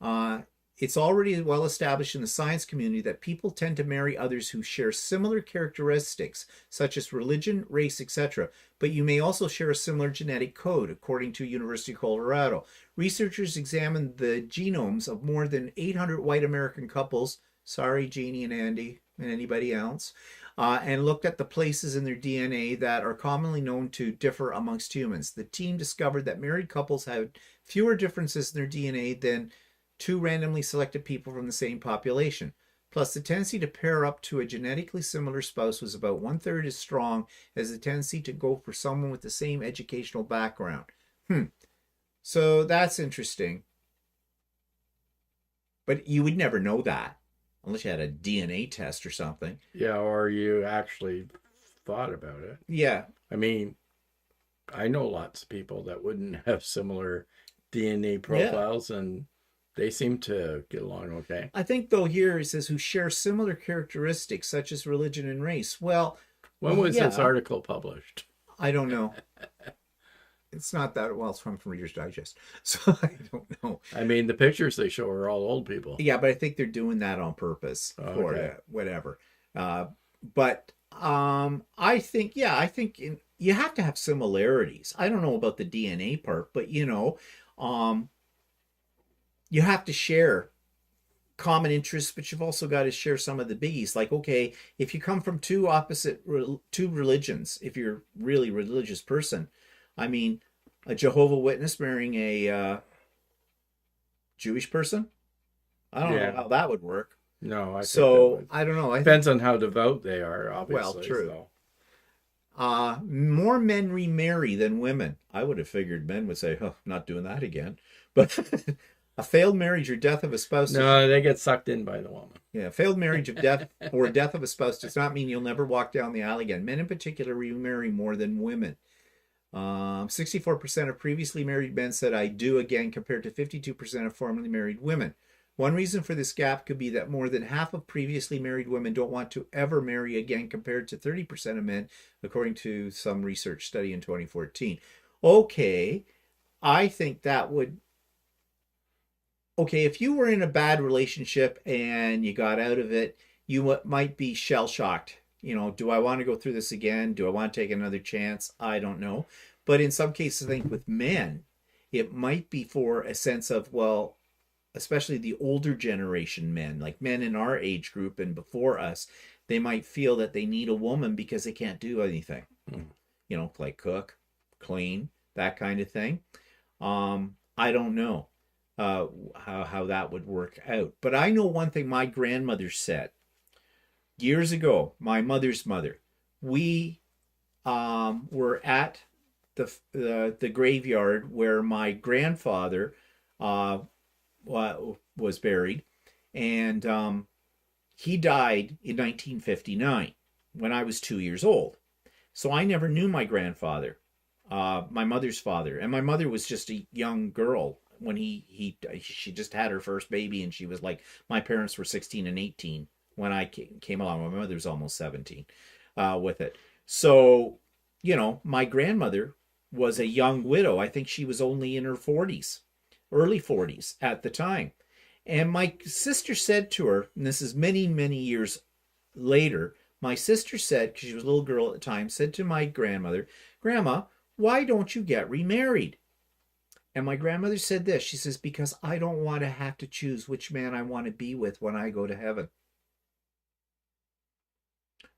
Uh, it's already well established in the science community that people tend to marry others who share similar characteristics, such as religion, race, etc. But you may also share a similar genetic code, according to University of Colorado. Researchers examined the genomes of more than 800 white American couples. Sorry, Jeannie and Andy and anybody else. And looked at the places in their DNA that are commonly known to differ amongst humans. The team discovered that married couples had fewer differences in their DNA than two randomly selected people from the same population. Plus, the tendency to pair up to a genetically similar spouse was about 1/3 as strong as the tendency to go for someone with the same educational background. So that's interesting. But you would never know that unless you had a DNA test or something. Yeah, or you actually thought about it. Yeah. I mean, I know lots of people that wouldn't have similar DNA profiles, and they seem to get along okay. I think, though, here it says who share similar characteristics such as religion and race. Well, when was this article published? I don't know. It's not that well. It's from Reader's Digest, so I don't know. I mean, the pictures they show are all old people. Yeah, but I think they're doing that on purpose for whatever. But I think, you have to have similarities. I don't know about the DNA part, but you have to share common interests, but you've also got to share some of the biggies. Like, okay, if you come from two religions, if you're a really religious person, I mean, a Jehovah's Witness marrying a Jewish person, I don't know how that would work. No, I don't know. Depends on how devout they are, obviously. Well, true. More men remarry than women. I would have figured men would say, "Oh, not doing that again." But a failed marriage or death of a spouse. No, they get sucked in by the woman. Yeah, failed marriage of death or death of a spouse does not mean you'll never walk down the aisle again. Men in particular remarry more than women. 64% of previously married men said I do again, compared to 52% of formerly married women. One reason for this gap could be that more than half of previously married women don't want to ever marry again, compared to 30% of men, according to some research study in 2014. Okay, I think that would... Okay, if you were in a bad relationship and you got out of it, you might be shell-shocked. Do I want to go through this again? Do I want to take another chance? I don't know. But in some cases, I think with men, it might be for a sense of, well, especially the older generation men, like men in our age group and before us, they might feel that they need a woman because they can't do anything. Like cook, clean, that kind of thing. I don't know how that would work out. But I know one thing my grandmother said. Years ago, my mother's mother, we were at the graveyard where my grandfather was buried, and he died in 1959 when I was 2 years old. So I never knew my grandfather, my mother's father, and my mother was just a young girl when she just had her first baby, and she was like, my parents were 16 and 18 when I came along. My mother was almost 17 with it. So, my grandmother was a young widow. I think she was only in her 40s, early 40s at the time. And my sister said to her, and this is many, many years later, my sister said, because she was a little girl at the time, said to my grandmother, "Grandma, why don't you get remarried?" And my grandmother said this. She says, "Because I don't want to have to choose which man I want to be with when I go to heaven."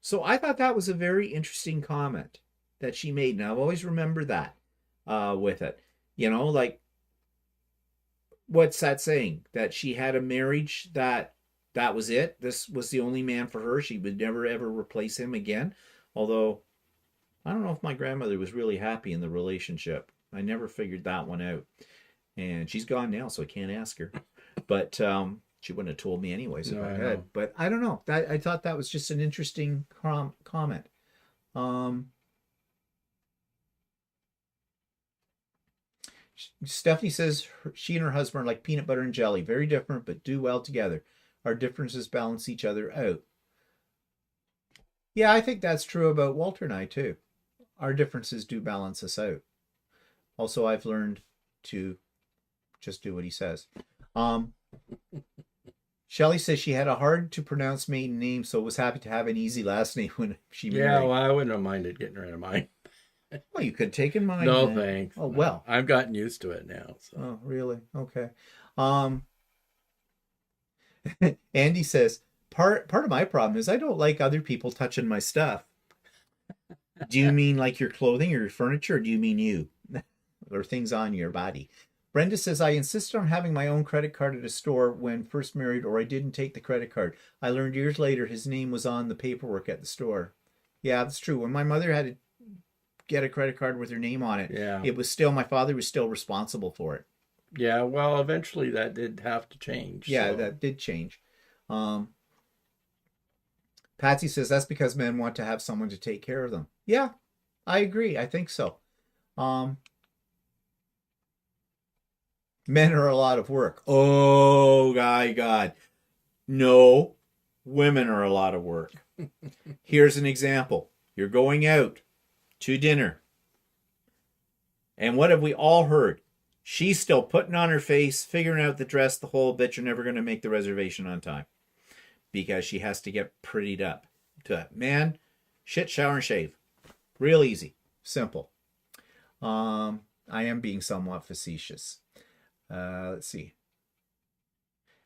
So I thought that was a very interesting comment that she made. And I've always remembered that with it. Like, what's that saying? That she had a marriage that was it. This was the only man for her. She would never, ever replace him again. Although, I don't know if my grandmother was really happy in the relationship. I never figured that one out. And she's gone now, so I can't ask her. But she wouldn't have told me anyways if I had. But I don't know. I thought that was just an interesting comment. Stephanie says she and her husband are like peanut butter and jelly. Very different, but do well together. Our differences balance each other out. Yeah, I think that's true about Walter and I too. Our differences do balance us out. Also, I've learned to just do what he says. Um, Shelley says she had a hard to pronounce maiden name, so was happy to have an easy last name when she Yeah, married. well, I wouldn't have minded getting rid of mine. Well, you could take in mine No, then. thanks. Oh, No. well. I've gotten used to it now. So Oh, really? Okay. Um, Andy says, part of my problem is I don't like other people touching my stuff. Do you mean like your clothing or your furniture, or do you mean you? Or things on your body? Brenda says, I insisted on having my own credit card at a store when first married, or I didn't take the credit card. I learned years later his name was on the paperwork at the store. Yeah, that's true. When my mother had to get a credit card with her name on it, yeah, it was still, my father was still responsible for it. yeah. Well, eventually that did have to change. Yeah, So that did change. Um, Patsy says that's because men want to have someone to take care of them. Yeah, I agree. I think so. Um, Men are a lot of work. Oh, God. No, women are a lot of work. Here's an example. You're going out to dinner. And what have we all heard? She's still putting on her face, figuring out the dress, the whole bit. You're never going to make the reservation on time because she has to get prettied up. Man, shit, shower, and shave. Real easy. Simple. I am being somewhat facetious. Let's see.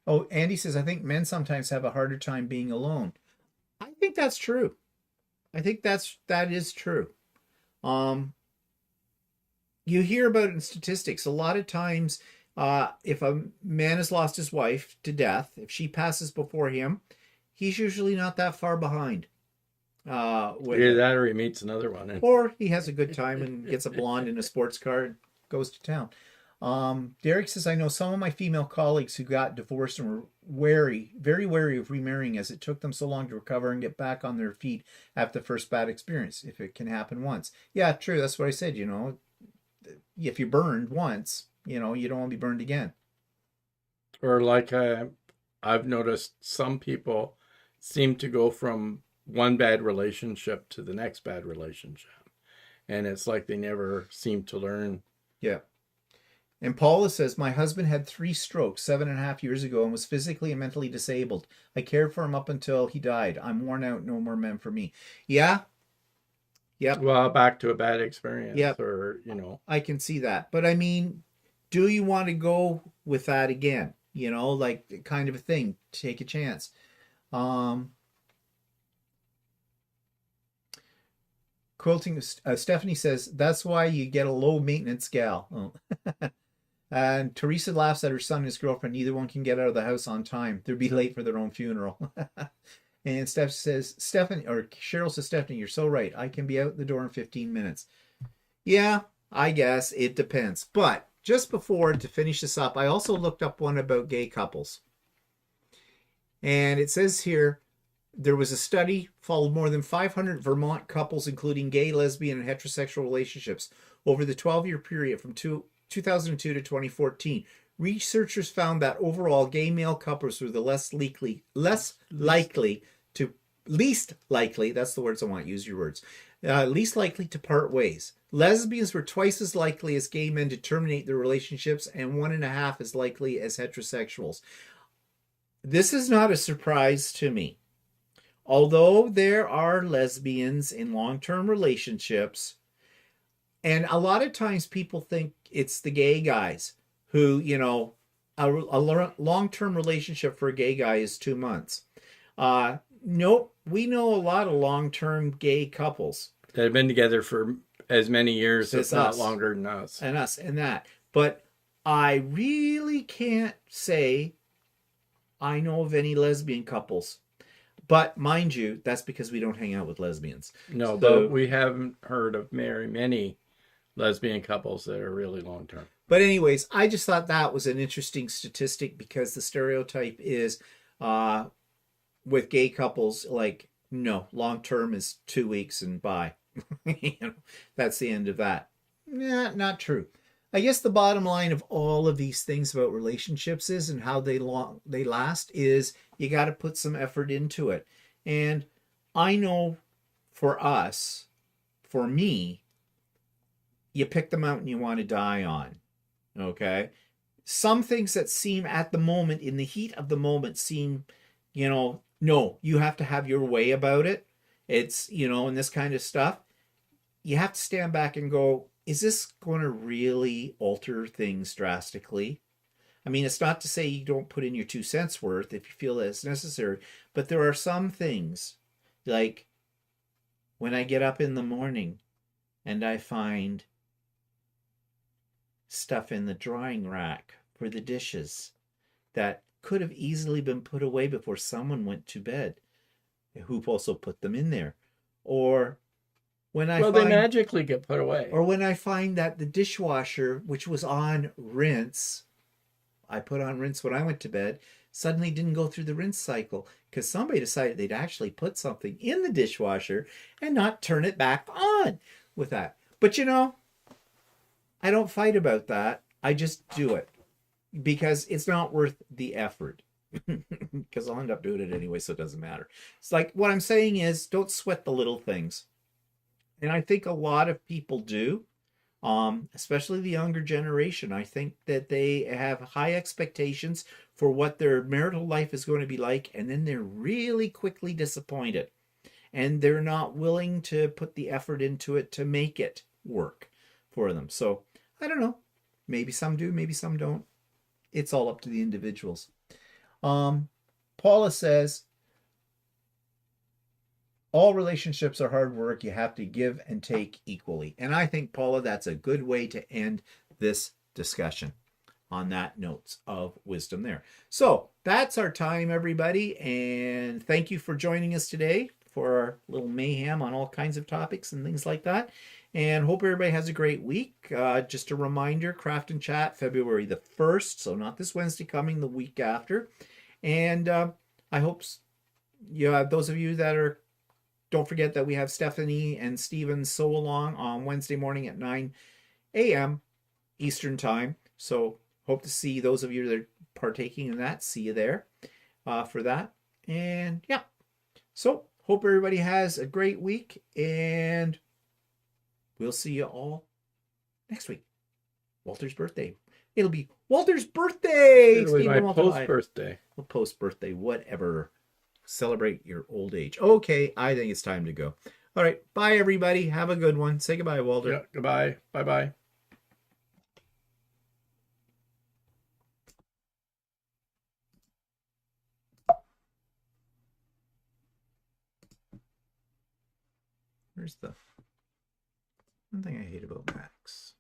Oh, Andy says, I think men sometimes have a harder time being alone. I think that's true. I think that is true. You hear about it in statistics. A lot of times, if a man has lost his wife to death, if she passes before him, he's usually not that far behind. With either it. that or he meets another one. Or he has a good time and gets a blonde in a sports car and goes to town. Derek says, I know some of my female colleagues who got divorced and were very wary of remarrying as it took them so long to recover and get back on their feet after the first bad experience, if it can happen once. Yeah, true. That's what I said. If you burned once, you don't want to be burned again. Or like I've noticed some people seem to go from one bad relationship to the next bad relationship. And it's like they never seem to learn. Yeah. And Paula says, my husband had 3 strokes 7.5 years ago and was physically and mentally disabled. I cared for him up until he died. I'm worn out. No more men for me. Yeah. Yep. Well, back to a bad experience. Yep. Or, I can see that. But I mean, do you want to go with that again? Like kind of a thing. Take a chance. Quilting, Stephanie says, that's why you get a low maintenance gal. Oh. And Teresa laughs at her son and his girlfriend. Neither one can get out of the house on time. They'll be late for their own funeral. And Cheryl says, Stephanie, you're so right. I can be out the door in 15 minutes. Yeah, I guess it depends. But just before, to finish this up, I also looked up one about gay couples. And it says here, there was a study followed more than 500 Vermont couples, including gay, lesbian, and heterosexual relationships over the 12-year period from 2002 to 2014. Researchers found that overall gay male couples were the least likely, that's the words I want, use your words, least likely to part ways. Lesbians were twice as likely as gay men to terminate their relationships and 1.5 as likely as heterosexuals. This is not a surprise to me. Although there are lesbians in long-term relationships, and a lot of times people think it's the gay guys who, a long-term relationship for a gay guy is 2 months. Nope, we know a lot of long-term gay couples that have been together for as many years, if not us. longer than us. And us and that. But I really can't say I know of any lesbian couples. But mind you, that's because we don't hang out with lesbians. No, but we haven't heard of very many lesbian couples that are really long-term. But anyways, I just thought that was an interesting statistic because the stereotype is with gay couples, like, no, long-term is 2 weeks and bye. That's the end of that. Yeah, not true. I guess the bottom line of all of these things about relationships is and how they last is you got to put some effort into it. And I know for us, for me, you pick the mountain you want to die on. Okay? Some things that seem at the moment, in the heat of the moment, seem, no, you have to have your way about it. It's, and this kind of stuff. You have to stand back and go, is this going to really alter things drastically? I mean, it's not to say you don't put in your 2 cents worth if you feel that it's necessary, but there are some things, like when I get up in the morning and I find stuff in the drying rack for the dishes that could have easily been put away before someone went to bed, who also put them in there. Or when I Well, they find magically get put away. or when I find that the dishwasher, which was on rinse, I put on rinse when I went to bed, suddenly didn't go through the rinse cycle because somebody decided they'd actually put something in the dishwasher and not turn it back on with that. But I don't fight about that. I just do it because it's not worth the effort. Because I'll end up doing it anyway, so it doesn't matter. It's like what I'm saying is don't sweat the little things. And I think a lot of people do, especially the younger generation. I think that they have high expectations for what their marital life is going to be like, and then they're really quickly disappointed. And they're not willing to put the effort into it to make it work for them. So I don't know. Maybe some do, maybe some don't. It's all up to the individuals. Paula says, all relationships are hard work. You have to give and take equally. And I think, Paula, that's a good way to end this discussion on that notes of wisdom there. So that's our time, everybody. And thank you for joining us today for our little mayhem on all kinds of topics and things like that. And hope everybody has a great week. Just a reminder, Craft and Chat, February the 1st. So not this Wednesday coming, the week after. And I hope those of you that are, don't forget that we have Stephanie and Steven Sew Along on Wednesday morning at 9 a.m. Eastern Time. So hope to see those of you that are partaking in that. See you there for that. And yeah, so hope everybody has a great week, and we'll see you all next week. Walter's birthday. It'll be Walter's birthday. It'll be my post-birthday. Well, post-birthday, whatever. Celebrate your old age. Okay, I think it's time to go. All right, bye, everybody. Have a good one. Say goodbye, Walter. Yeah, goodbye. Bye-bye. Where's the one thing I hate about Max?